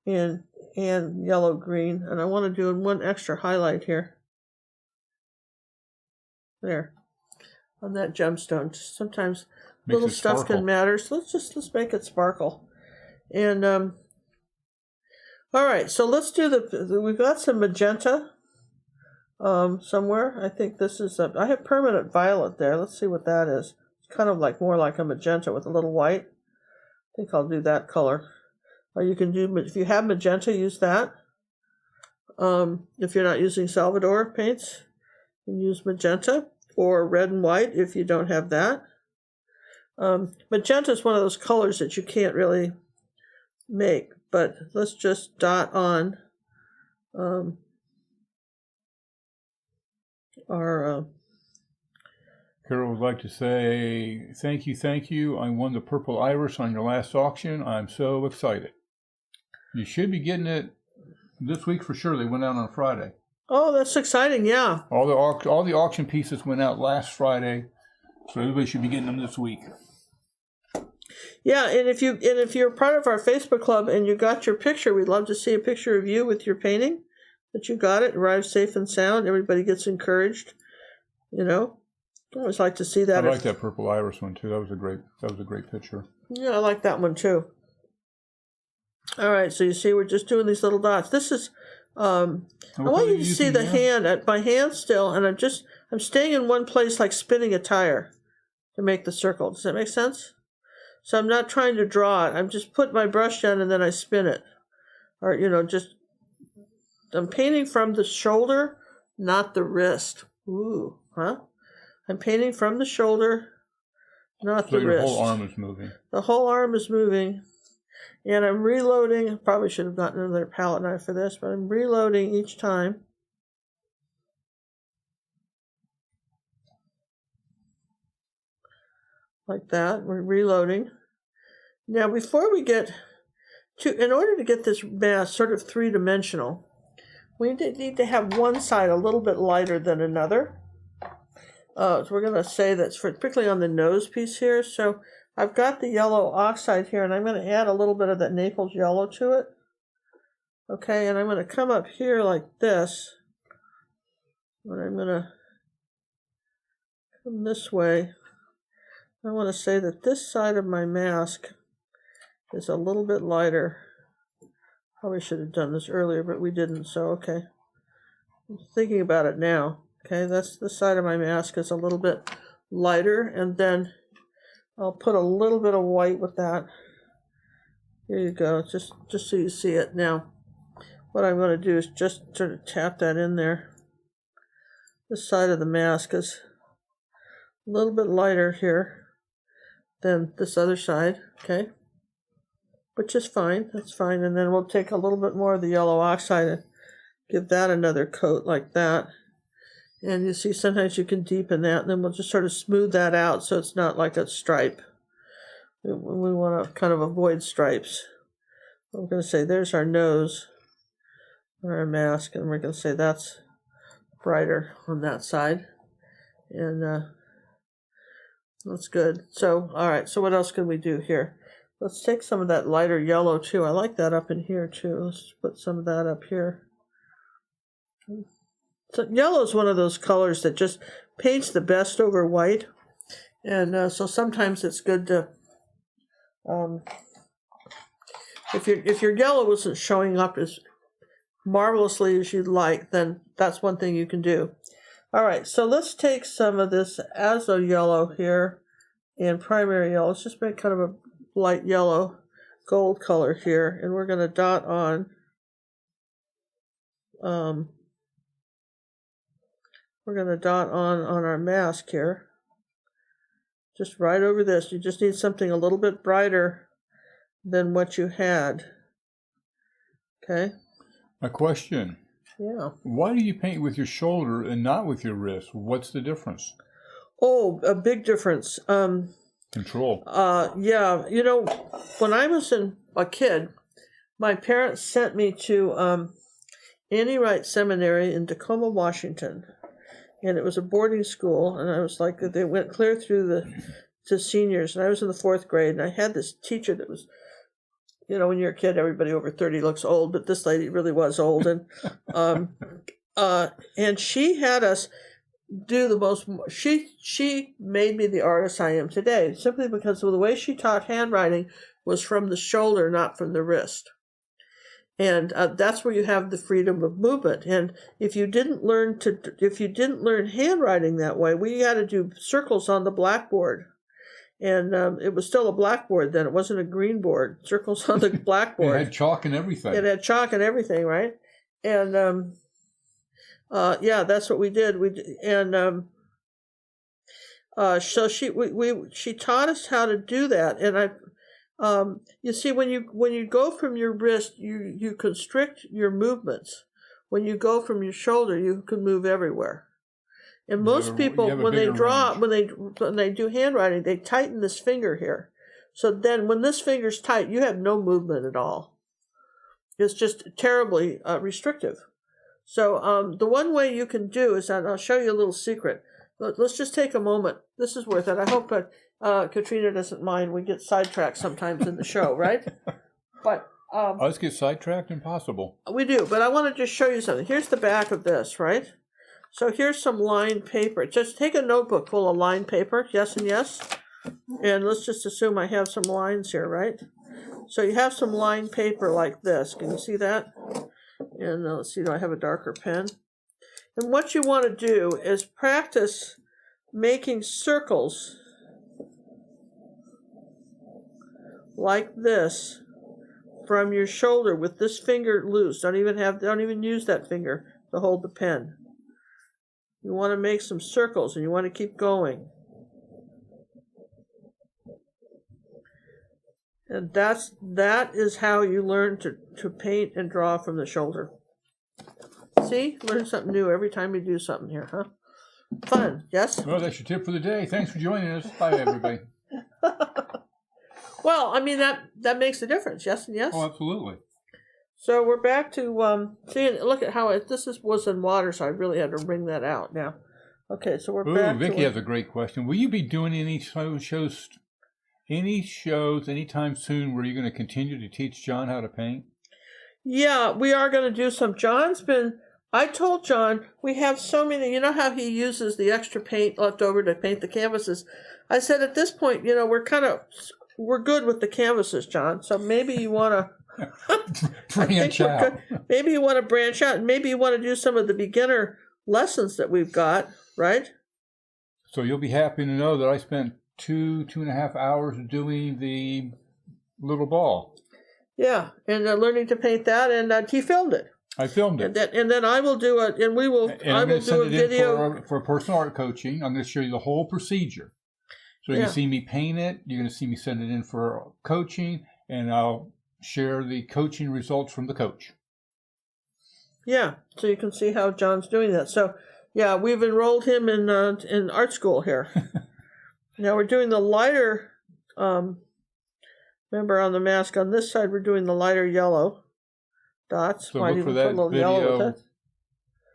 and yellow green, and I want to do one extra highlight here. There, on that gemstone. Sometimes little stuff can matter, so let's make it sparkle. And all right, so let's do we've got some magenta somewhere. I think this is I have permanent violet there. Let's see what that is. It's kind of more like a magenta with a little white. I think I'll do that color. Or you can do, if you have magenta, use that. If you're not using Salvador paints, you can use magenta or red and white if you don't have that. Magenta is one of those colors that you can't really make, but let's just dot on our... Carol would like to say, thank you. I won the purple iris on your last auction. I'm so excited. You should be getting it this week for sure. They went out on Friday. Oh, that's exciting, yeah. All the auction pieces went out last Friday, so everybody should be getting them this week. Yeah, and if you're part of our Facebook club and you got your picture, we'd love to see a picture of you with your painting, that you got it, arrived safe and sound. Everybody gets encouraged, I always like to see that. I like that purple iris one too. That was a great picture. Yeah, I like that one too. All right, so you see, we're just doing these little dots. This is, I want you to see the hand, my hand still, and I'm staying in one place like spinning a tire to make the circle. Does that make sense? So I'm not trying to draw it. I'm just put my brush down and then I spin it. Or, I'm painting from the shoulder, not the wrist. Ooh, huh? I'm painting from the shoulder, not So the your wrist. whole arm is moving. The whole arm is moving. And I'm reloading. Probably should have gotten another palette knife for this, but I'm reloading each time. Like that. We're reloading. Now, before we get to, in order to get this mask sort of three-dimensional, we need to have one side a little bit lighter than another. So we're going to say that's particularly on the nose piece here. So I've got the yellow oxide here, and I'm going to add a little bit of that Naples yellow to it. Okay, and I'm going to come up here like this. And I'm going to come this way. I want to say that this side of my mask is a little bit lighter. Probably should have done this earlier, but we didn't, so okay. I'm thinking about it now. Okay, that's the side of my mask is a little bit lighter, and then I'll put a little bit of white with that. Here you go, just so you see it. Now, what I'm going to do is just sort of tap that in there. This side of the mask is a little bit lighter here than this other side, okay? Which is fine, that's fine. And then we'll take a little bit more of the yellow oxide and give that another coat like that. And you see sometimes you can deepen that, and then we'll just sort of smooth that out so it's not like a stripe. We want to kind of avoid stripes. I'm going to say there's our nose on our mask, and we're going to say that's brighter on that side. And that's good. So, all right, so what else can we do here? Let's take some of that lighter yellow too. I like that up in here too. Let's put some of that up here. So yellow is one of those colors that just paints the best over white. And so sometimes it's good to, if your yellow isn't showing up as marvelously as you'd like, then that's one thing you can do. All right, so let's take some of this azo yellow here and primary yellow. Let's just make kind of a light yellow gold color here, and we're going to dot on our mask here, just right over this. You just need something a little bit brighter than what you had. Okay. A question. Yeah. Why do you paint with your shoulder and not with your wrist? What's the difference? Oh, a big difference. Control. Yeah. You know, when I was a kid, my parents sent me to Annie Wright Seminary in Tacoma, Washington. And it was a boarding school, and I was like, they went clear through to seniors, and I was in the 4th grade, and I had this teacher that was, you know, when you're a kid, everybody over 30 looks old, but this lady really was old, and she had us do the most, she made me the artist I am today, simply because of the way she taught handwriting was from the shoulder, not from the wrist. And that's where you have the freedom of movement. And if you didn't learn handwriting that way, we had to do circles on the blackboard. And it was still a blackboard then. It wasn't a green board. Circles on the blackboard. It had chalk and everything. It had chalk and everything, right? And yeah, that's what we did. So she taught us how to do that. And you see, when you go from your wrist, you constrict your movements. When you go from your shoulder, you can move everywhere. And most people, when they do handwriting, they tighten this finger here. So then, when this finger's tight, you have no movement at all. It's just terribly restrictive. So the one way you can do is, and I'll show you a little secret. Let's just take a moment. This is worth it. I hope Katrina doesn't mind. We get sidetracked sometimes in the show, right? But us get sidetracked? Impossible. We do, but I want to just show you something. Here's the back of this, right? So here's some lined paper. Just take a notebook full of lined paper, yes and yes. And let's just assume I have some lines here, right? So you have some lined paper like this. Can you see that? And let's see, do I have a darker pen? And what you want to do is practice making circles like this from your shoulder with this finger loose. Don't even use that finger to hold the pen. You want to make some circles, and you want to keep going. And that is how you learn to paint and draw from the shoulder. See? Learn something new every time you do something here, huh? Fun, yes? Well, that's your tip for the day. Thanks for joining us. Bye, everybody. Well, I mean, that makes a difference, yes and yes? Oh, absolutely. So we're back to, seeing, look at how was in water, so I really had to wring that out now. Okay, so we're back Vicky to... has a great question. Will you be doing any shows anytime soon where you're going to continue to teach John how to paint? Yeah, we are going to do some. I told John, we have so many, you know how he uses the extra paint left over to paint the canvases. I said, at this point, we're good with the canvases, John. So maybe you want to branch out. Maybe you want to branch out, and maybe you want to do some of the beginner lessons that we've got, right? So you'll be happy to know that I spent 2.5 hours doing the little ball. Yeah, and learning to paint that, and he filmed it. I filmed it. And then I will do it, and I will do a video. For personal art coaching. I'm going to show you the whole procedure. So you can see me paint it. You're going to see me send it in for coaching, and I'll share the coaching results from the coach. Yeah, so you can see how John's doing that. So, yeah, we've enrolled him in art school here. Now we're doing the lighter, remember on the mask on this side, we're doing the lighter yellow dots. So look for that video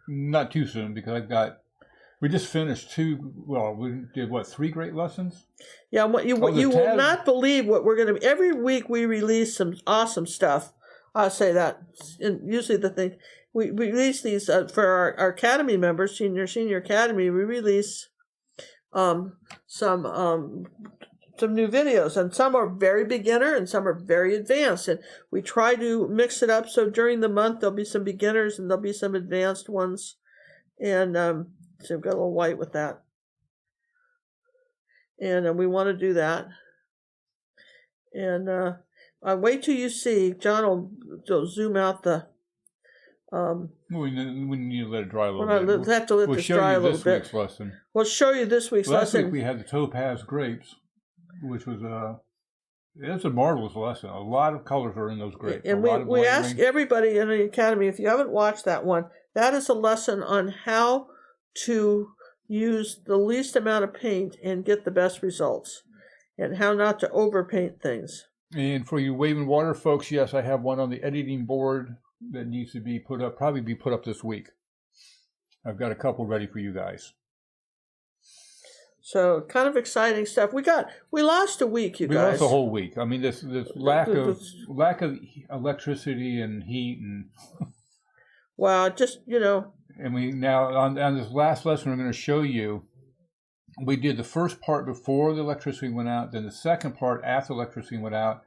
not too soon, because we just finished we did 3 great lessons? Yeah, you will not believe what we're going to, every week we release some awesome stuff. I'll say that. And usually the thing, we release these for our academy members, senior academy, we release some new videos, and some are very beginner and some are very advanced, and we try to mix it up. So during the month there'll be some beginners and there'll be some advanced ones, and so we've got a little white with that, and we want to do that. And wait till you see. John will zoom out the. We need to let it dry a little bit. We'll have to let this dry a little bit. We'll show you this week's lesson. We'll show you this week's lesson. Last week we had the topaz grapes, which was it's a marvelous lesson. A lot of colors are in those grapes. And we ask everybody in the academy, if you haven't watched that one, that is a lesson on how to use the least amount of paint and get the best results, and how not to overpaint things. And for you waving water folks, yes, I have one on the editing board that needs to be put up, probably be put up this week. I've got a couple ready for you guys. So kind of exciting stuff. We lost a week, you guys. We lost a whole week. I mean, this lack of electricity and heat and. Wow, just And we now on this last lesson we're going to show you. We did the first part before the electricity went out, then the second part after electricity went out.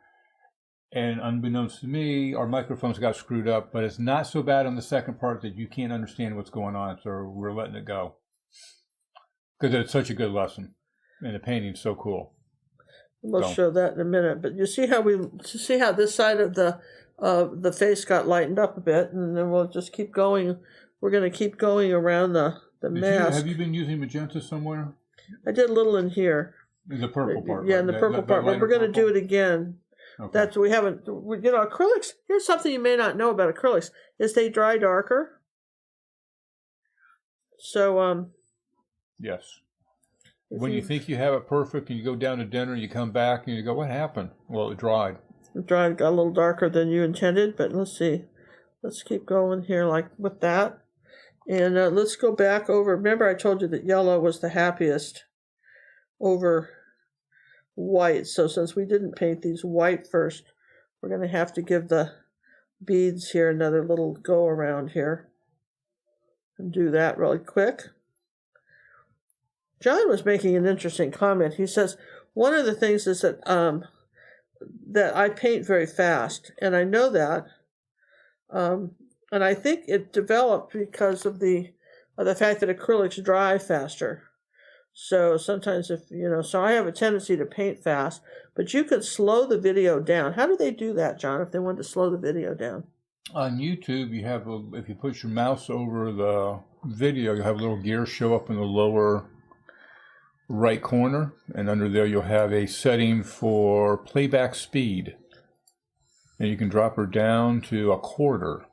And unbeknownst to me, our microphones got screwed up, but it's not so bad on the second part that you can't understand what's going on, so we're letting it go. Because it's such a good lesson, and the painting's so cool. We'll show that in a minute, but you see how this side of the face got lightened up a bit, and then we'll just keep going. We're going to keep going around the mask. Have you been using magenta somewhere? I did a little in here. In the purple part. Yeah, right? In the purple part, but we're going to do it again. Okay. Acrylics, here's something you may not know about acrylics, is they dry darker. So, yes. When you think you have it perfect and you go down to dinner and you come back and you go, what happened? Well, it dried. It got a little darker than you intended, but let's see. Let's keep going here like with that. And let's go back over. Remember I told you that yellow was the happiest over white. So since we didn't paint these white first, we're going to have to give the beads here another little go around here and do that really quick. John was making an interesting comment. He says one of the things is that that I paint very fast, and I know that, and I think it developed because of the fact that acrylics dry faster. So sometimes so I have a tendency to paint fast, but you could slow the video down. How do they do that, John, if they want to slow the video down? On YouTube, you have if you put your mouse over the video, you have a little gear show up in the lower right corner, and under there you'll have a setting for playback speed. And you can drop her down to 1/4.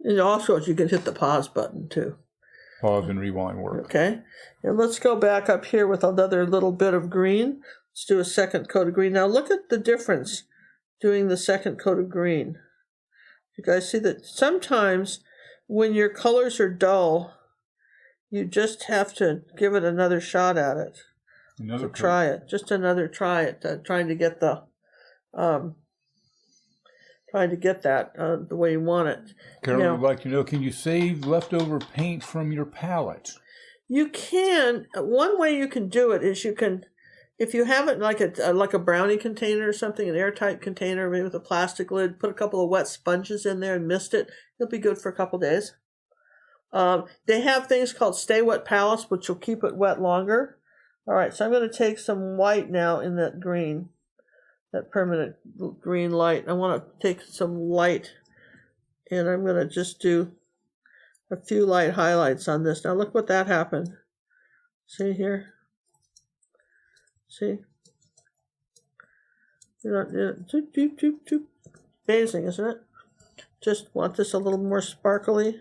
And also you can hit the pause button too. Pause and rewind work. Okay. And let's go back up here with another little bit of green. Let's do a second coat of green. Now look at the difference doing the second coat of green. You guys see that sometimes when your colors are you just have to give it another shot at it. Another coat. Try it. Just another try at trying to get the the way you want it. Carol would like to know, can you save leftover paint from your palette? You can. One way you can do it is you can, if you have it like a brownie container or something, an airtight container, maybe with a plastic lid, put a couple of wet sponges in there and mist it. It'll be good for a couple days. They have things called Stay Wet palettes, which will keep it wet longer. All right, so I'm going to take some white now in that green, that permanent green light. I want to take some light, and I'm going to just do a few light highlights on this. Now look what that happened. See here? See? Amazing, isn't it? Just want this a little more sparkly.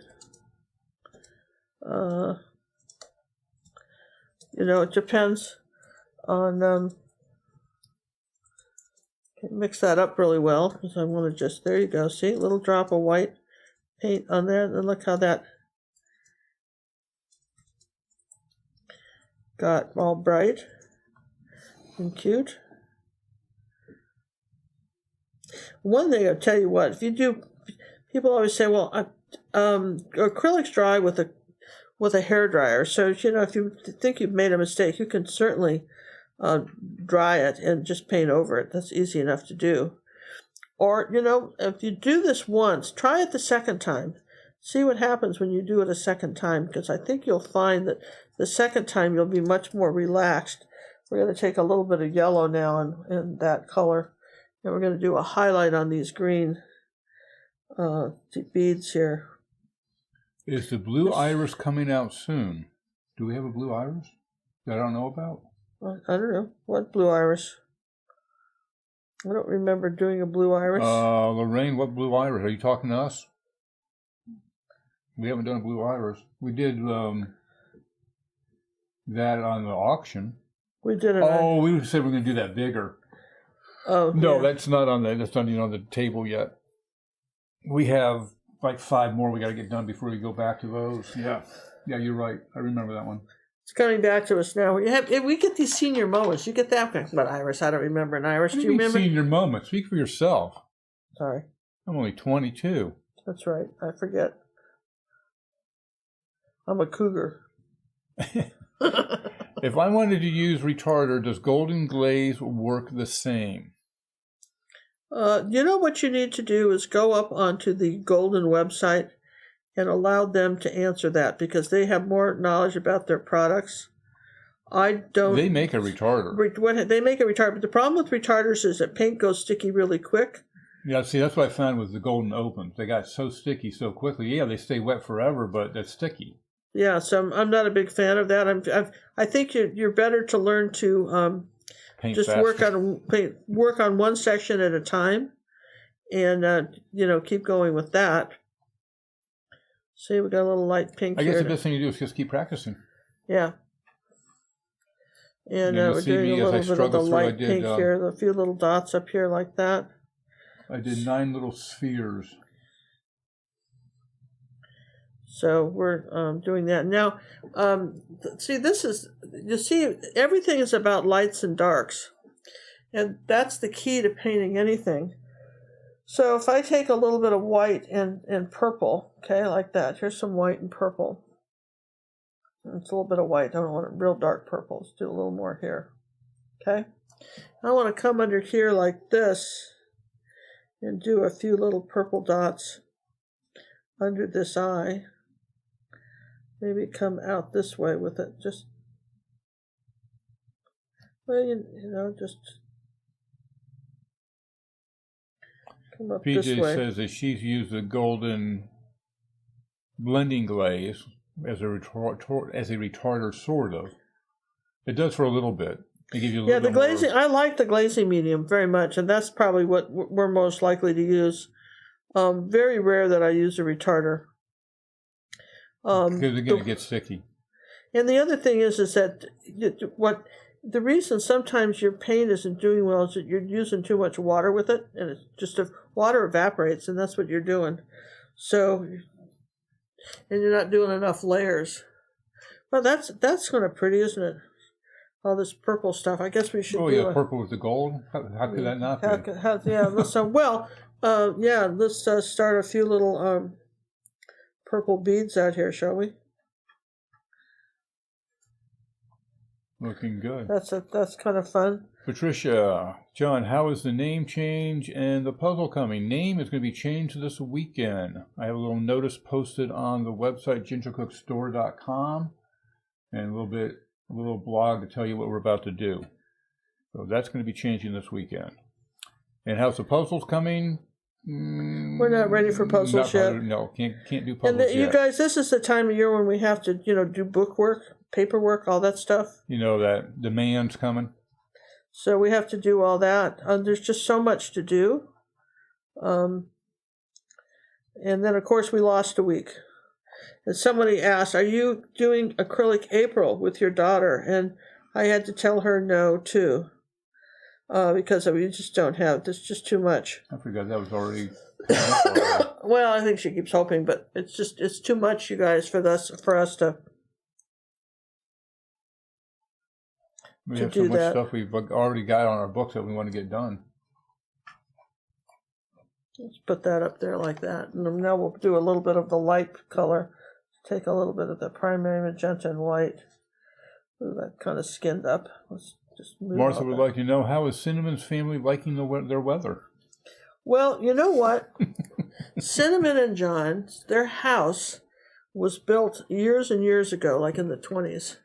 It depends on, mix that up really well, because I want to just, there you go, see, a little drop of white paint on there, and look how that got all bright and cute. One thing I'll tell you what, if you do, people always say, well, acrylics dry with a hair dryer. So, if you think you've made a mistake, you can certainly dry it and just paint over it. That's easy enough to do. Or, if you do this once, try it the second time. See what happens when you do it a second time, because I think you'll find that the second time you'll be much more relaxed. We're going to take a little bit of yellow now in that color, and we're going to do a highlight on these green beads here. Is the blue iris coming out soon? Do we have a blue iris that I don't know about? I don't know. What blue iris? I don't remember doing a blue iris. Lorraine, what blue iris? Are you talking to us? We haven't done a blue iris. We did that on the auction. We did it. We said we're going to do that bigger. Oh, no, yeah. That's not on the table yet. We have like 5 more we got to get done before we go back to those. Yeah, you're right. I remember that one. It's coming back to us now. We get these senior moments. You get that, but Iris, I don't remember an Iris. Do you remember senior moments? Speak for yourself. Sorry, I'm only 22. That's right. I forget. I'm a cougar. If I wanted to use retarder, does golden glaze work the same? What you need to do is go up onto the Golden website and allow them to answer that, because they have more knowledge about their products. I don't. They make a retarder. They make a retarder, but the problem with retarders is that paint goes sticky really quick. Yeah, see, that's what I found with the Golden Opens. They got so sticky so quickly. Yeah, they stay wet forever, but they're sticky. Yeah, so I'm not a big fan of that. I think you're better to learn to paint just faster. work on one section at a time, and keep going with that. See, we got a little light pink here. I guess the best thing to do is just keep practicing. Yeah. And we're doing a little bit of the light pink here, a few little dots up here like that. I did 9 little spheres. So we're doing that. Now, see, everything is about lights and darks. And that's the key to painting anything. So if I take a little bit of white and purple, okay, like that. Here's some white and purple. It's a little bit of white. I don't want it real dark purple. Let's do a little more here. Okay. I want to come under here like this and do a few little purple dots under this eye. Maybe come out this way with it. Just, just come up this way. PJ says that she's used the golden blending glaze as a retarder, sort of. It does for a little bit. They give you a Yeah, little the glazing. more. I like the glazing medium very much, and that's probably what we're most likely to use. Very rare that I use a retarder. Because again, it gets sticky. And the other thing is that what the reason sometimes your paint isn't doing well is that you're using too much water with it, and it's just water evaporates, and that's what you're doing. So, and you're not doing enough layers. Well, that's kind of pretty, isn't it? All this purple stuff. I guess we should. Oh yeah, purple with the gold. How could that not be? Yeah. Let's let's start a few little purple beads out here, shall we? Looking good. That's kind of fun. Patricia, John, how is the name change and the puzzle coming? Name is going to be changed this weekend. I have a little notice posted on the website gingercookstore.com and a little blog to tell you what we're about to do. So that's going to be changing this weekend. And how's the puzzles coming? We're not ready for puzzles yet. No, can't do puzzles yet. You guys, this is the time of year when we have to, do bookwork, paperwork, all that stuff. That demand's coming. So we have to do all that. There's just so much to do. And then, of course, we lost a week. And somebody asked, are you doing Acrylic April with your daughter? And I had to tell her no, too. Because we just don't have, there's just too much. I forgot that was already. Well, I think she keeps hoping, but it's too much, you guys, for us to. We have so much stuff we've already got on our books that we want to get done. Let's put that up there like that. And now we'll do a little bit of the light color. Take a little bit of the primary magenta and white. Ooh, that kind of skinned up. Let's just move Martha would like to know, how is Cinnamon's family liking their weather? Well, you know what? Cinnamon and John, their house was built years and years ago, like in the 1920s.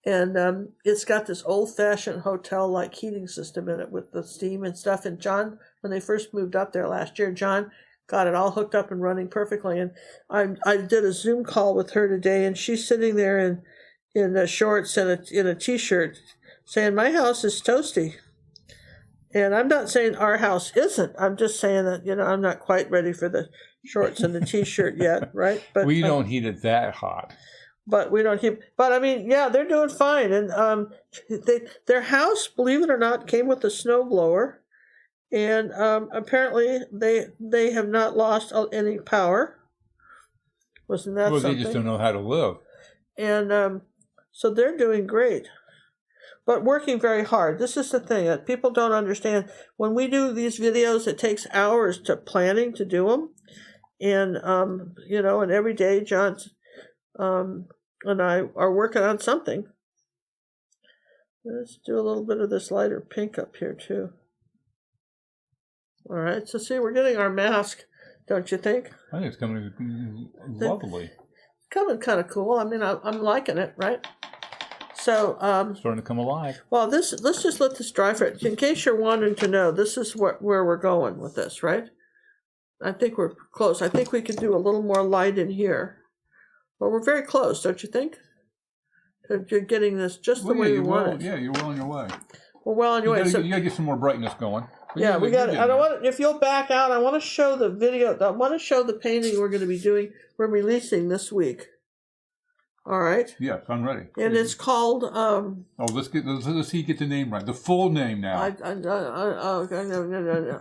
And it's got this old-fashioned hotel-like heating system in it with the steam and stuff. And John, when they first moved up there last year, John got it all hooked up and running perfectly. And I did a Zoom call with her today, and she's sitting there in shorts and in a T-shirt saying, my house is toasty. And I'm not saying our house isn't. I'm just saying that, I'm not quite ready for the shorts and the T-shirt yet, right? But we don't heat it that hot. But we don't keep. But I mean, yeah, they're doing fine. And their house, believe it or not, came with a snow blower, and apparently they have not lost any power. Wasn't that something? Well, they just don't know how to live. And so they're doing great, but working very hard. This is the thing that people don't understand. When we do these videos, it takes hours to planning to do them, and and every day John's. And I are working on something. Let's do a little bit of this lighter pink up here too. All right, so see, we're getting our mask, don't you think? I think it's coming lovely. Coming kind of cool. I mean, I'm liking it, right? So starting to come alive. Well, let's just let this dry for it. In case you're wanting to know, this is where we're going with this, right? I think we're close. I think we could do a little more light in here. Well, we're very close, don't you think? You're getting this just the way you want it. Yeah, you're well on your way. We're well on your way. You got to get some more brightness going. Yeah, we got it. I don't want. If you'll back out, I want to show the video. I want to show the painting we're going to be doing. We're releasing this week. All right. Yes, I'm ready. And it's called. Let's see you get the name right. The full name now.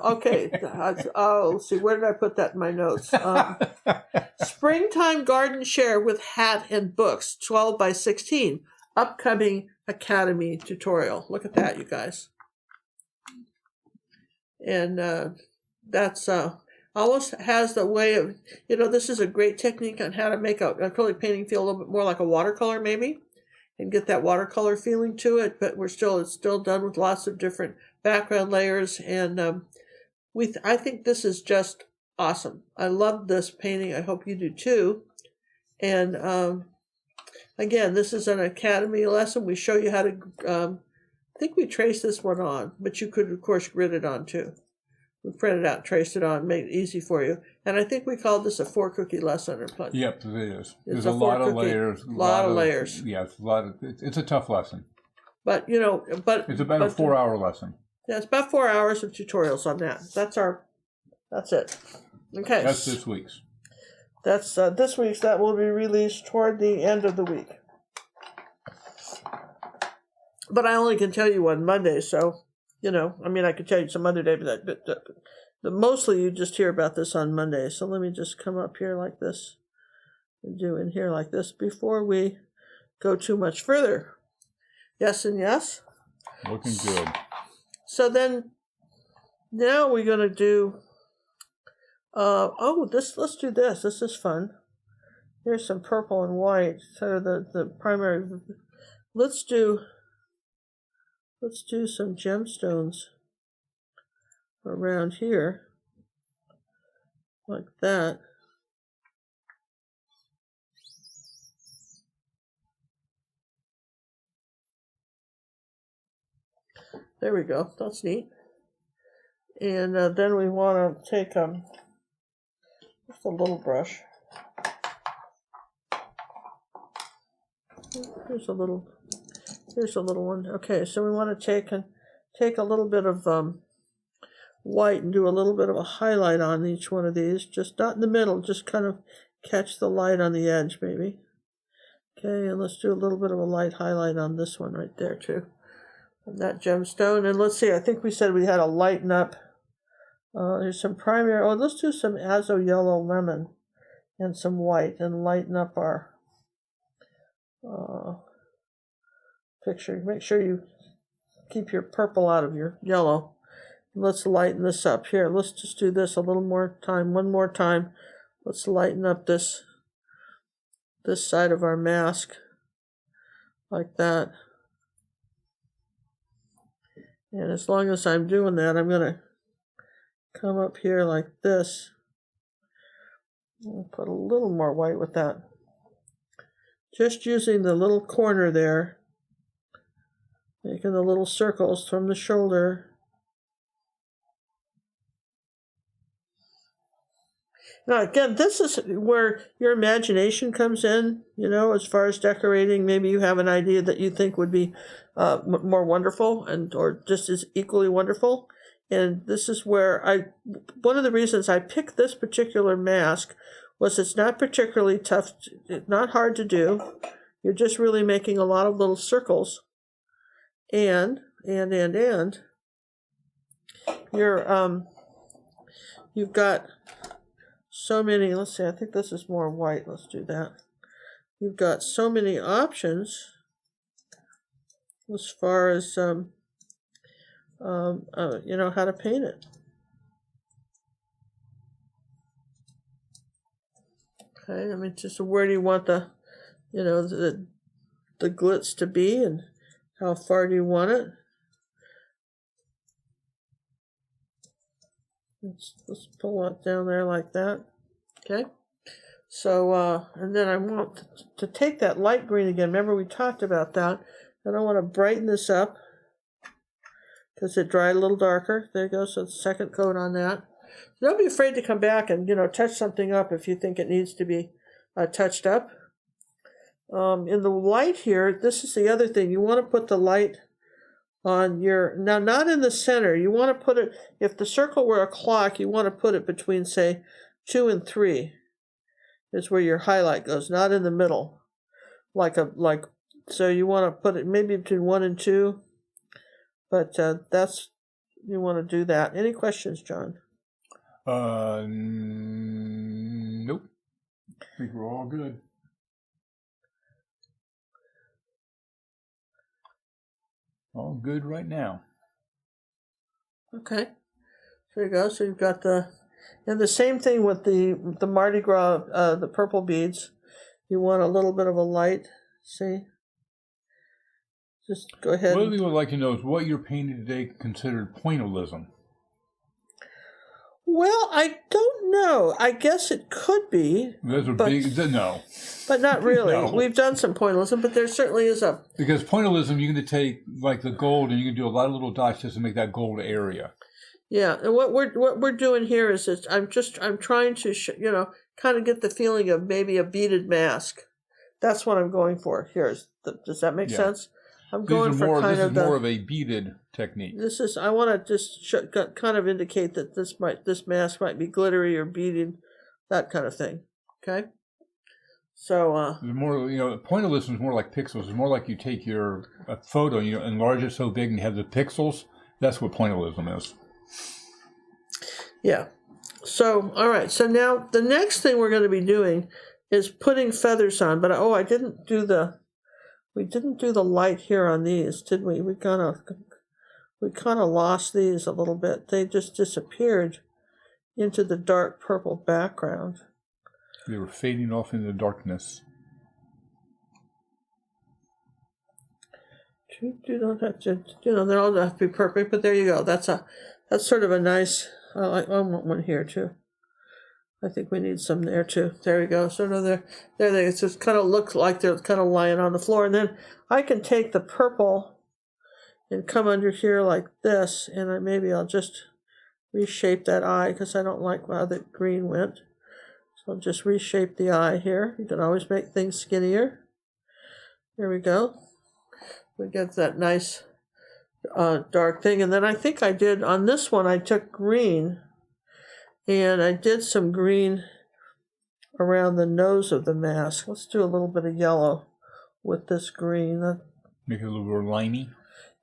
Okay. Let's see. Where did I put that in my notes? Springtime Garden Share with Hat and Books, 12 by 16. Upcoming Academy tutorial. Look at that, you guys. And that's almost has the way of, this is a great technique on how to make an acrylic painting feel a little bit more like a watercolor maybe, and get that watercolor feeling to it, but it's still done with lots of different background layers, and I think this is just awesome. I love this painting. I hope you do too. And again, this is an Academy lesson. We show you how to, I think we traced this one on, but you could, of course, grid it on too. We printed out, traced it on, made it easy for you. And I think we called this a 4-cookie lesson. Yep, it is. There's a lot of layers. A lot of layers. Yeah, it's a tough lesson. But It's about a 4-hour lesson. Yeah, it's about 4 hours of tutorials on that. That's it. Okay. That's this week's. That's this week's. That will be released toward the end of the week. But I only can tell you on Monday, so I could tell you some other day, but mostly you just hear about this on Monday. So let me just come up here like this and do in here like this before we go too much further. Yes and yes. Looking good. So then, now we're gonna do. Let's do this. This is fun. Here's some purple and white. So the primary. Let's do some gemstones around here, like that. There we go. That's neat. And then we want to take just a little brush. Here's a little one. Okay, so we want to take a little bit of white and do a little bit of a highlight on each one of these. Just not in the middle. Just kind of catch the light on the edge, maybe. Okay, and let's do a little bit of a light highlight on this one right there too. That gemstone. And let's see, I think we said we had to lighten up. There's some primary. Oh, let's do some azo yellow lemon and some white and lighten up our picture. Make sure you keep your purple out of your yellow. Let's lighten this up. Here, let's just do this a little more time. One more time. Let's lighten up this side of our mask like that. And as long as I'm doing that, I'm going to come up here like this. I'll put a little more white with that. Just using the little corner there, making the little circles from the shoulder. Now, again, this is where your imagination comes in, as far as decorating. Maybe you have an idea that you think would be more wonderful or just as equally wonderful. And this is where one of the reasons I picked this particular mask was it's not particularly tough, not hard to do. You're just really making a lot of little circles. And you've got so many. Let's see, I think this is more white. Let's do that. You've got so many options as far as how to paint it. Okay, I mean, just where do you want the glitz to be, and how far do you want it? Let's pull it down there like that. Okay. So, and then I want to take that light green again. Remember we talked about that. And I want to brighten this up because it dried a little darker. There you go. So the second coat on that. Don't be afraid to come back and, touch something up if you think it needs to be touched up. In the light here, this is the other thing. You want to put the light on now not in the center. You want to put it, if the circle were a clock, you want to put it between, say, 2 and 3 is where your highlight goes, not in the middle. So you want to put it maybe between 1 and 2, but you want to do that. Any questions, John? Nope. I think we're all good. All good right now. Okay. There you go. So you've got and the same thing with the Mardi Gras, the purple beads. You want a little bit of a light. See? Just go ahead. What we would like to know is what you're painting today considered pointillism. Well, I don't know. I guess it could be. Those are big. No. But not really. No. We've done some pointillism, but there certainly is a. Because pointillism, you're going to take like the gold and you can do a lot of little dots just to make that gold area. Yeah, and what we're doing here is I'm trying to kind of get the feeling of maybe a beaded mask. That's what I'm going for. Does that make sense? I'm going for this kind is of more of a beaded technique. This is, I want to just kind of indicate that this mask might be glittery or beaded, that kind of thing. Okay. So the more, pointillism is more like pixels. It's more like you take a photo, enlarge it so big and you have the pixels. That's what pointillism is. Yeah. So, all right. So now the next thing we're going to be doing is putting feathers on. But we didn't do the light here on these, did we? We kind of lost these a little bit. They just disappeared into the dark purple background. They were fading off into the darkness. You don't have to, they don't have to be perfect, but there you go. That's sort of a nice. I want one here too. I think we need some there too. There we go. So there they just kind of look like they're kind of lying on the floor, and then I can take the purple and come under here like this, and maybe I'll just reshape that eye because I don't like how the green went. So I'll just reshape the eye here. You can always make things skinnier. There we go. We get that nice dark thing. And then I think I did, on this one, I took green, and I did some green around the nose of the mask. Let's do a little bit of yellow with this green. Make it a little more limey.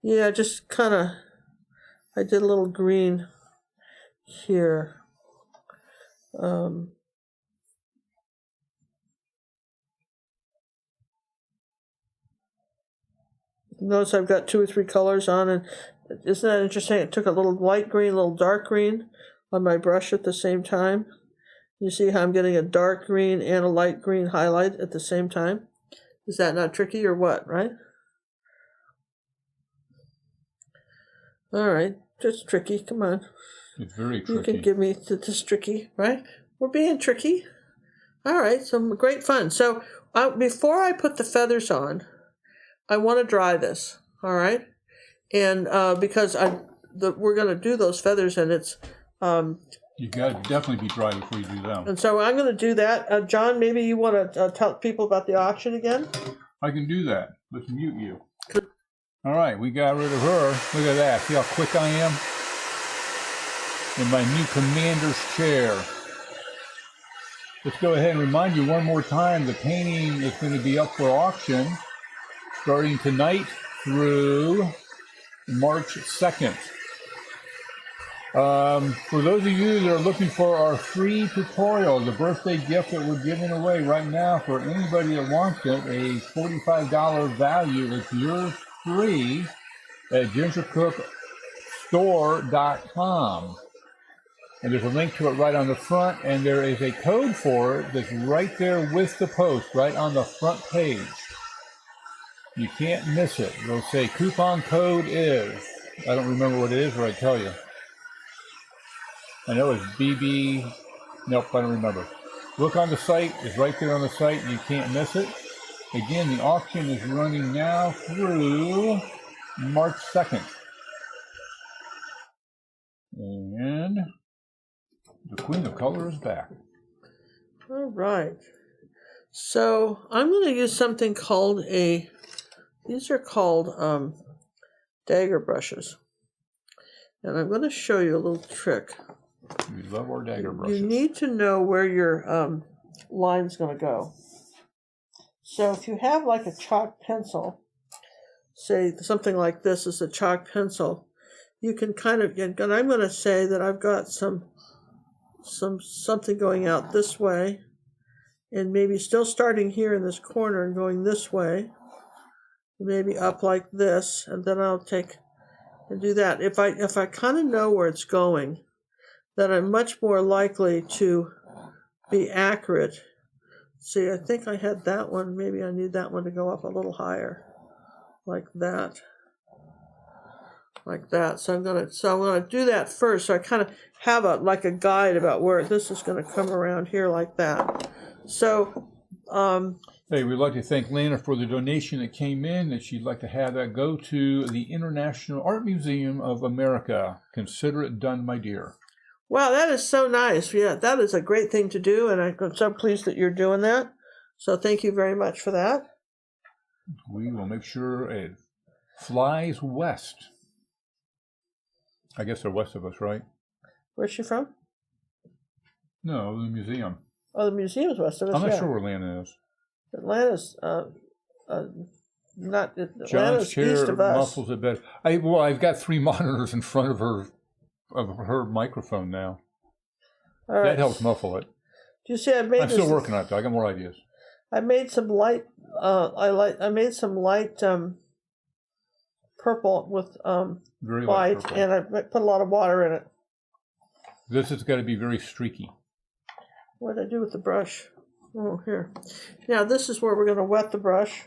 Yeah, just kind of, I did a little green here. Notice I've got 2 or 3 colors on, and isn't that interesting? It took a little light green, a little dark green on my brush at the same time. You see how I'm getting a dark green and a light green highlight at the same time? Is that not tricky or what, right? All right, just tricky, come on. It's very tricky. You can give me this tricky, right? We're being tricky. All right, so great fun. So before I put the feathers on, I want to dry this, all right? And because we're going to do those feathers, and it's... you got to definitely be dry before you do them. And so I'm going to do that. John, maybe you want to tell people about the auction again? I can do that. Let's mute you. All right, we got rid of her. Look at that. See how quick I am? In my new commander's chair. Let's go ahead and remind you one more time, the painting is going to be up for auction starting tonight through March 2nd. For those of you that are looking for our free tutorial, the birthday gift that we're giving away right now for anybody that wants it, a $45 value, it's yours free at gingercookstore.com. And there's a link to it right on the front, and there is a code for it that's right there with the post, right on the front page. You can't miss it. It'll say coupon code is. I don't remember what it is, or I tell you. I know it's BB. Nope, I don't remember. Look on the site. It's right there on the site, and you can't miss it. Again, the auction is running now through March 2nd. And the Queen of Color is back. All right. So I'm going to use something called these are called dagger brushes. And I'm going to show you a little trick. We love our dagger brushes. You need to know where your line's going to go. So if you have like a chalk pencil, say something like this is a chalk pencil, you can kind of, and I'm going to say that I've got something going out this way, and maybe still starting here in this corner and going this way, maybe up like this, and then I'll take and do that. If I kind of know where it's going, then I'm much more likely to be accurate. See, I think I had that one. Maybe I need that one to go up a little higher, like that. Like that. So I'm gonna do that first. So I kind of have a guide about where this is going to come around here like that. So hey, we'd like to thank Lana for the donation that came in, that she'd like to have that go to the International Art Museum of America. Consider it done, my dear. Wow, that is so nice. Yeah, that is a great thing to do, and I'm so pleased that you're doing that. So thank you very much for that. We will make sure flies west. I guess they're west of us, right? Where's she from? No, the museum. Oh, the museum's west of us. I'm not yeah. sure where Atlanta is. Atlanta's not John's Atlanta's chair east of us. muffles it better. I've got 3 monitors in front of her microphone now. All right. That helps muffle it. Do you see? I'm still working on it, though. I got more ideas. I made some light. I made some light purple with Very white, light purple. and I put a lot of water in it. This has got to be very streaky. What did I do with the brush? Oh, here. Now this is where we're going to wet the brush.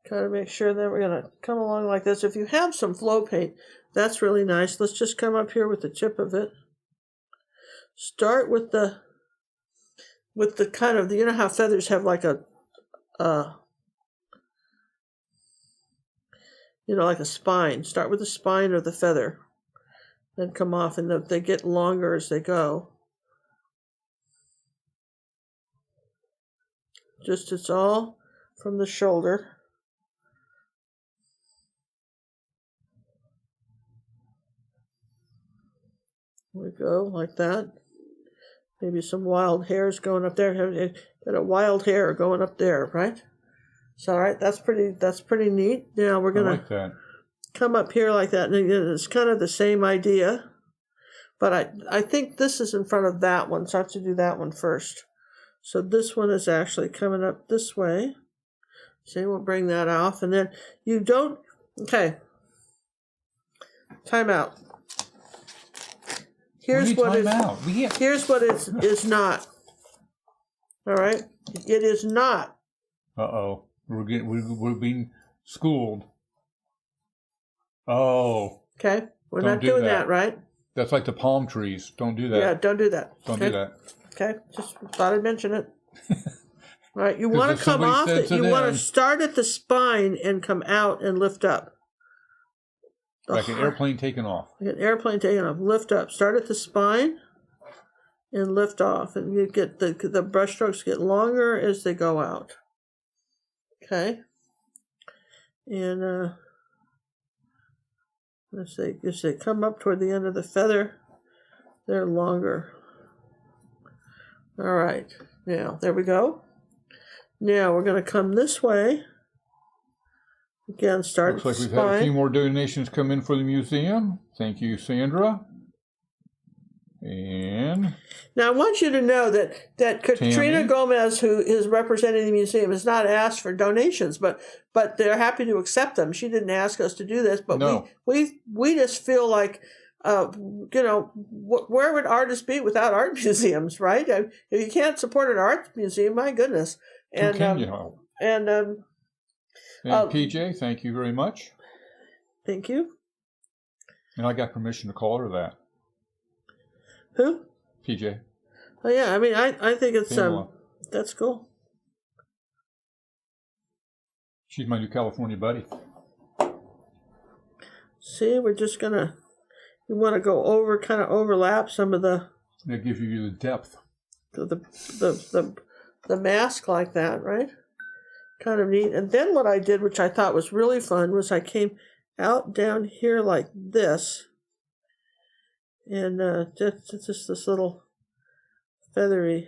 Kind of make sure that we're going to come along like this. If you have some flow paint, that's really nice. Let's just come up here with the tip of it. Start with the kind of, you know how feathers have like a like a spine. Start with the spine of the feather, then come off, and they get longer as they go. Just it's all from the shoulder. We go like that. Maybe some wild hairs going up there. Got a wild hair going up there, right? So, all right, that's pretty neat. Now we're gonna like that. Come up here like that, and it's kind of the same idea. But I think this is in front of that one, so I have to do that one first. So this one is actually coming up this way. See, we'll bring that off, and then you don't. Okay. Time out. Here's what it is not. All right, it is not. Uh-oh, we're being schooled. Oh. Okay, we're not doing that, right? That's like the palm trees. Don't do that. Yeah, don't do that. Don't do that. Okay, just thought I'd mention it. All right, you want to come off it. You want to start at the spine and come out and lift up. Like an airplane taking off. Like an airplane taking off. Lift up. Start at the spine and lift off. And you get the brush strokes get longer as they go out. Okay. And as they come up toward the end of the feather, they're longer. All right. Now, there we go. Now we're going to come this way. Again, start Looks like we've had a few more donations come in for the museum. Thank you, Sandra. And now I want you to know that Katrina Gomez, who is representing the museum, has not asked for donations, but they're happy to accept them. She didn't ask us to do this, but no. we just feel like, where would artists be without art museums, right? If you can't support an art museum, my goodness. And, who can you help? And PJ, thank you very much. Thank you. And I got permission to call her that. Who? PJ. Oh yeah, I mean, I think it's that's cool. She's my new California buddy. See, we're just gonna. You want to go over, kind of overlap some of the. That gives you the depth. The mask like that, right? Kind of neat. And then what I did, which I thought was really fun, was I came out down here like this, and just this little feathery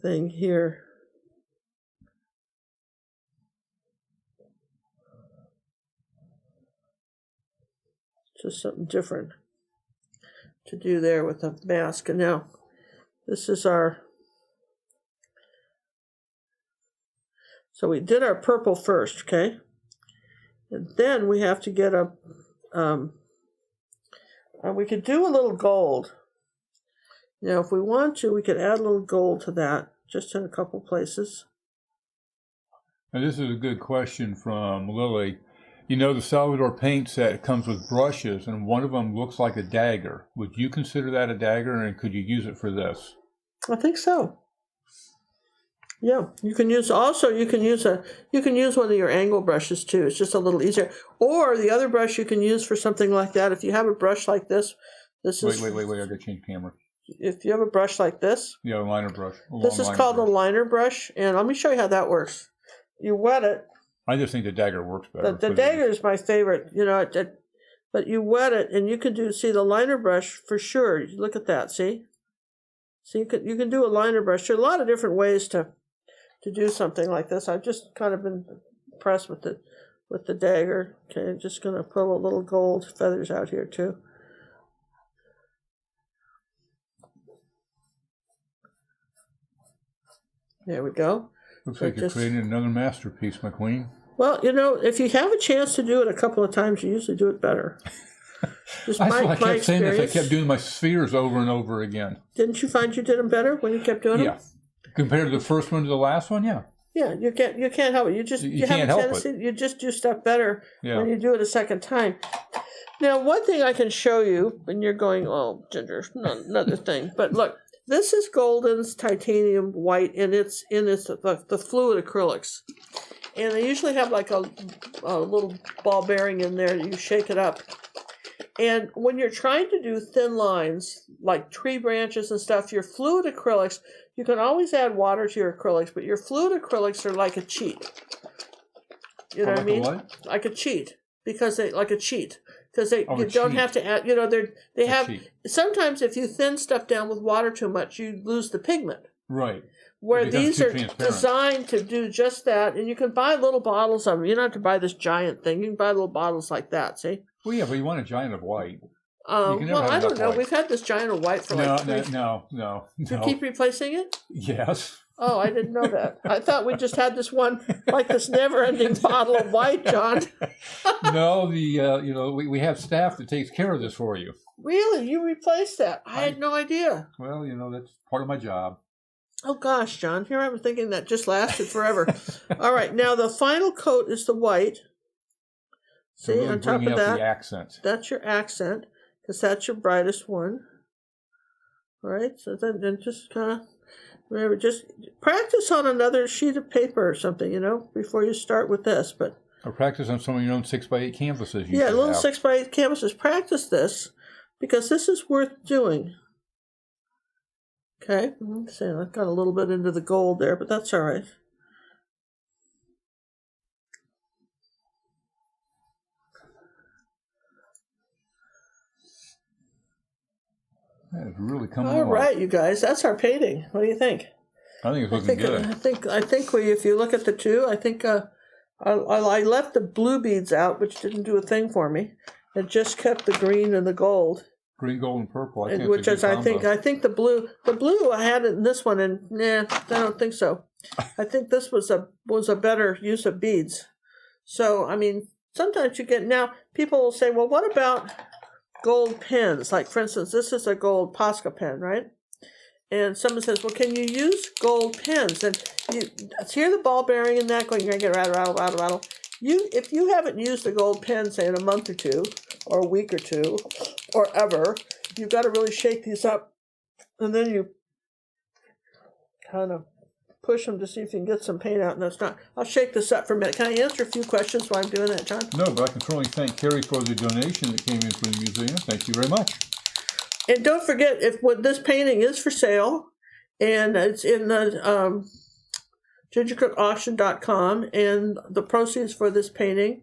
thing here. Just something different to do there with the mask. And now this is our. So we did our purple first, okay? And then we have to get a, we could do a little gold. Now, if we want to, we could add a little gold to that, just in a couple places. Now, this is a good question from Lily. You know, the Salvador paint set comes with brushes, and one of them looks like a dagger. Would you consider that a dagger, and could you use it for this? I think so. Yeah, you can use one of your angle brushes too. It's just a little easier. Or the other brush you can use for something like that. If you have a brush like this, Wait, I gotta change camera. If you have a brush like this. Yeah, a liner brush. This is called a liner brush, and let me show you how that works. You wet it, I just think the dagger works better. The dagger is my favorite, you know, but you wet it and you can see the liner brush for sure. Look at that, see? So you can do a liner brush. There are a lot of different ways to do something like this. I've just kind of been impressed with the dagger. Okay, I'm just going to pull a little gold feathers out here too. There we go. Looks like you're creating another masterpiece, my queen. Well, you know, if you have a chance to do it a couple of times, you usually do it better. That's why I kept saying this. I kept doing my spheres over and over again. Didn't you find you did them better when you kept doing them? Yeah. Compared to the first one to the last one, yeah. Yeah, you can't help it. You have a tendency, you just do stuff better when you do it a second time. Now, one thing I can show you, and you're going, oh, Ginger, another thing. But look, this is Golden's titanium white, and it's the fluid acrylics. And they usually have like a little ball bearing in there. You shake it up. And when you're trying to do thin lines, like tree branches and stuff, your fluid acrylics, you can always add water to your acrylics, but your fluid acrylics are like a cheat. You know what I mean? Like a cheat. Because they you don't have to add, you know, they have, sometimes if you thin stuff down with water too much, you lose the pigment. Right. Where these are designed to do just that, and you can buy little bottles of them. You don't have to buy this giant thing. You can buy little bottles like that, see? Well, yeah, but you want a giant of white. Well, I don't know. White. We've had this giant of white for No. You keep replacing it? Yes. Oh, I didn't know that. I thought we just had this one, like this never-ending bottle of white, John. No, we have staff that takes care of this for you. Really? You replaced that? I had no idea. Well, that's part of my job. Oh, gosh, John. Here I'm thinking that just lasted forever. All right. Now, the final coat is the white. See, really on top of that, the accent. That's your accent, because that's your brightest one. All right. So then just kind of, remember, just practice on another sheet of paper or something, before you start with this. Or practice on some of your own 6x8 canvases. Yeah, little 6x8 canvases. Practice this, because this is worth doing. Okay, see, I got a little bit into the gold there, but that's all right. That is really coming along. All right, you guys, that's our painting. What do you think? I think it's looking good. I think if you look at the two, I think I left the blue beads out, which didn't do a thing for me. It just kept the green and the gold. Green, gold, and purple. I think the blue I had in this one, and I don't think so. I think this was a better use of beads. So I mean, sometimes you get, now people will say, well, what about gold pens? Like, for instance, this is a gold Posca pen, right? And someone says, well, can you use gold pens? And you hear the ball bearing in that going, you're gonna get rattle. If you haven't used a gold pen, say in a month or two, or a week or two, or ever, you've got to really shake these up, and then you kind of push them to see if you can get some paint out, and that's not. I'll shake this up for a minute. Can I answer a few questions while I'm doing that, John? No, but I can certainly thank Carrie for the donation that came in from the museum. Thank you very much. And don't forget, this painting is for sale, and it's in the gingercookauction.com, and the proceeds for this painting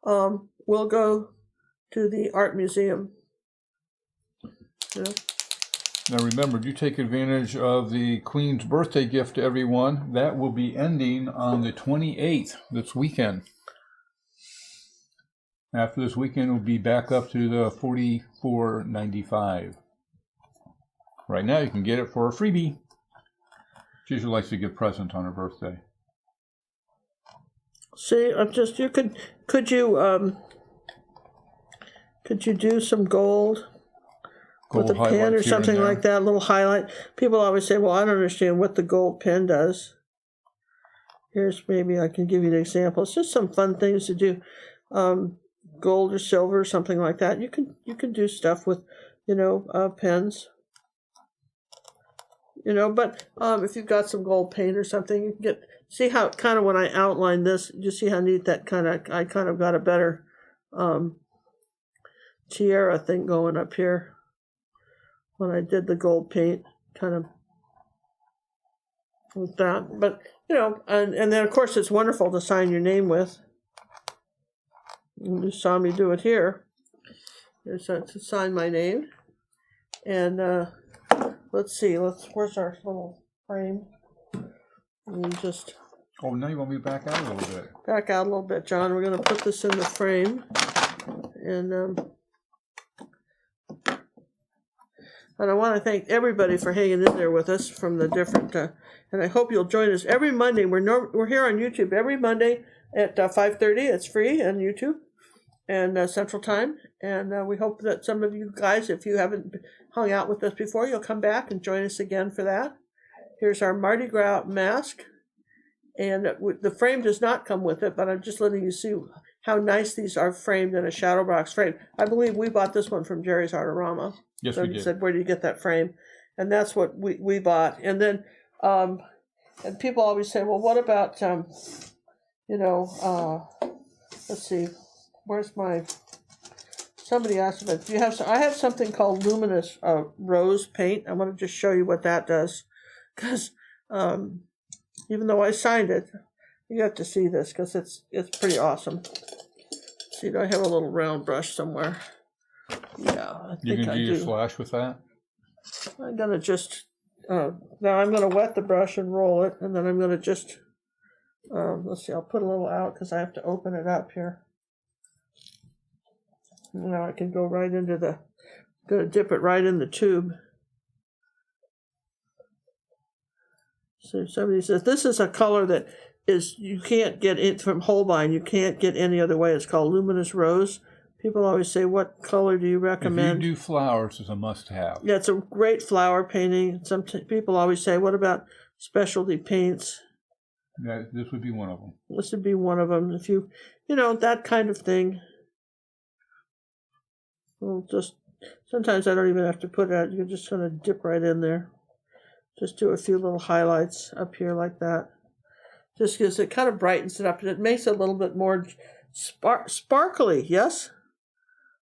will go to the art museum. Now remember, do take advantage of the Queen's birthday gift to everyone. That will be ending on the 28th, this weekend. After this weekend, we'll be back up to the $44.95. Right now, you can get it for a freebie. She usually likes to give presents on her birthday. See, could you do some gold with a pen or something like that, a little highlight? People always say, well, I don't understand what the gold pen does. Here's, maybe I can give you an example. It's just some fun things to do. Gold or silver, something like that. You can do stuff with, pens. But if you've got some gold paint or something, you can see how kind of when I outline this, you see how neat that I kind of got a better tiara thing going up here when I did the gold paint. Kind of with that. But, and then, of course, it's wonderful to sign your name with. You saw me do it here. There's to sign my name. And let's see. Where's our little frame? And just... Oh, now you want me to back out a little bit. Back out a little bit, John. We're going to put this in the frame. And I want to thank everybody for hanging in there with us from the different, and I hope you'll join us every Monday. We're here on YouTube every Monday at 5:30. It's free on YouTube and Central Time. And we hope that some of you guys, if you haven't hung out with us before, you'll come back and join us again for that. Here's our Mardi Gras mask. And the frame does not come with it, but I'm just letting you see how nice these are framed in a shadow box frame. I believe we bought this one from Jerry's Artorama. Yes, so we he did. said, where do you get that frame? And that's what we bought. And then, and people always say, well, what about, let's see, where's my, somebody asked about, do you have, I have something called luminous rose paint. I want to just show you what that does. Because, even though I signed it, you have to see this because it's pretty awesome. See, do I have a little round brush somewhere? Yeah, I think I do. You can do your slash with that? I'm going to just, now I'm going to wet the brush and roll it, and then I'm going to just, let's see, I'll put a little out because I have to open it up here. Now I can go right into going to dip it right in the tube. So somebody says, this is a color that is, you can't get it from Holbein. You can't get any other way. It's called luminous rose. People always say, what color do you recommend? If you do flowers, it's a must-have. Yeah, it's a great flower painting. Some people always say, what about specialty paints? Yeah, this would be one of them. This would be one of them. If you that kind of thing. Well, just, sometimes I don't even have to put it out. You're just going to dip right in there. Just do a few little highlights up here like that. Just because it kind of brightens it up and it makes it a little bit more sparkly, yes?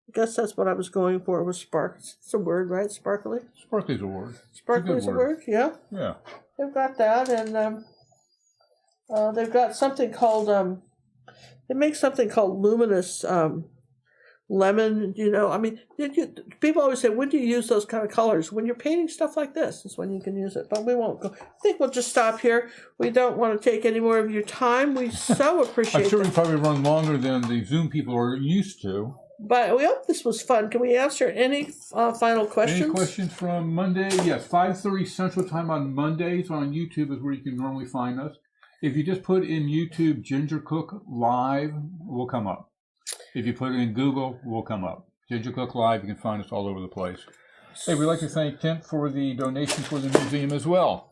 I guess that's what I was going for, was spark. It's a word, right? Sparkly? Sparkly's a word. Sparkly is a word, yeah. Yeah. They've got that, and they've got something called, they make something called luminous lemon, I mean, people always say, when do you use those kind of colors? When you're painting stuff like this is when you can use it, but we won't go. I think we'll just stop here. We don't want to take any more of your time. We so appreciate I'm sure we probably run longer than the Zoom people are used to. But we hope this was fun. Can we answer any final questions? Any questions from Monday? Yes, 5:30 Central Time on Mondays on YouTube is where you can normally find us. If you just put in YouTube gingercooklive, we'll come up. If you put it in Google, we'll come up. gingercooklive, you can find us all over the place. Hey, we'd like to thank Kent for the donation for the museum as well.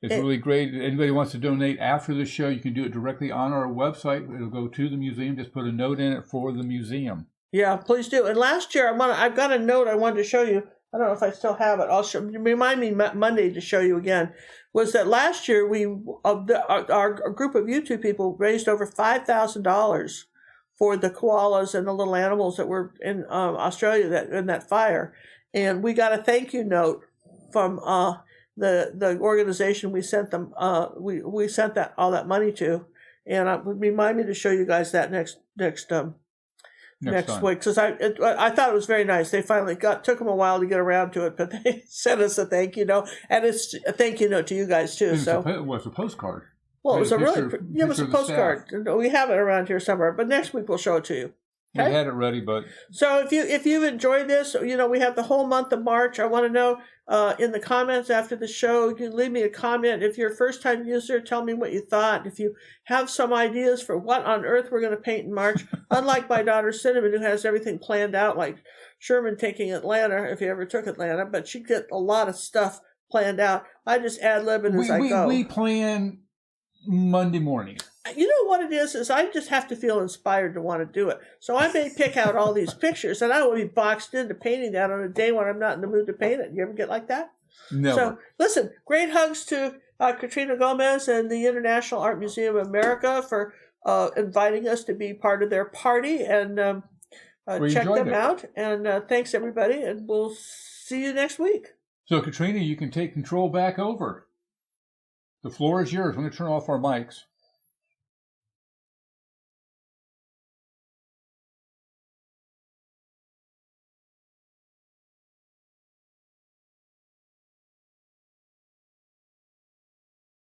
It's really great. If anybody wants to donate after the show, you can do it directly on our website. It'll go to the museum. Just put a note in it for the museum. Yeah, please do. And last year, I've got a note I wanted to show you. I don't know if I still have it. Remind me Monday to show you again. Was that last year our group of YouTube people raised over $5,000 for the koalas and the little animals that were in Australia in that fire, and we got a thank you note from the organization we sent them. We sent all that money to, and remind me to show you guys that next week, because I thought it was very nice. They finally took them a while to get around to it, but they sent us a thank you note, and it's a thank you note to you guys too. It was a postcard. Well, it was it was a postcard. We have it around here somewhere, but next week we'll show it to you. Okay? We had it ready, but so if you've enjoyed this, we have the whole month of March. I want to know in the comments after the show. You can leave me a comment. If you're a first-time user, tell me what you thought. If you have some ideas for what on earth we're going to paint in March, unlike my daughter Cinnamon, who has everything planned out, like Sherman taking Atlanta, if he ever took Atlanta, but she'd get a lot of stuff planned out. I just ad-lib it as I go. We plan Monday morning. You know what it is I just have to feel inspired to want to do it. So I may pick out all these pictures, and I will be boxed into painting that on a day when I'm not in the mood to paint it. You ever get like that? No. So listen, great hugs to Katrina Gomez and the International Art Museum of America for inviting us to be part of their party, and check them out. And thanks everybody, and we'll see you next week. So Katrina, you can take control back over. The floor is yours. I'm going to turn off our mics.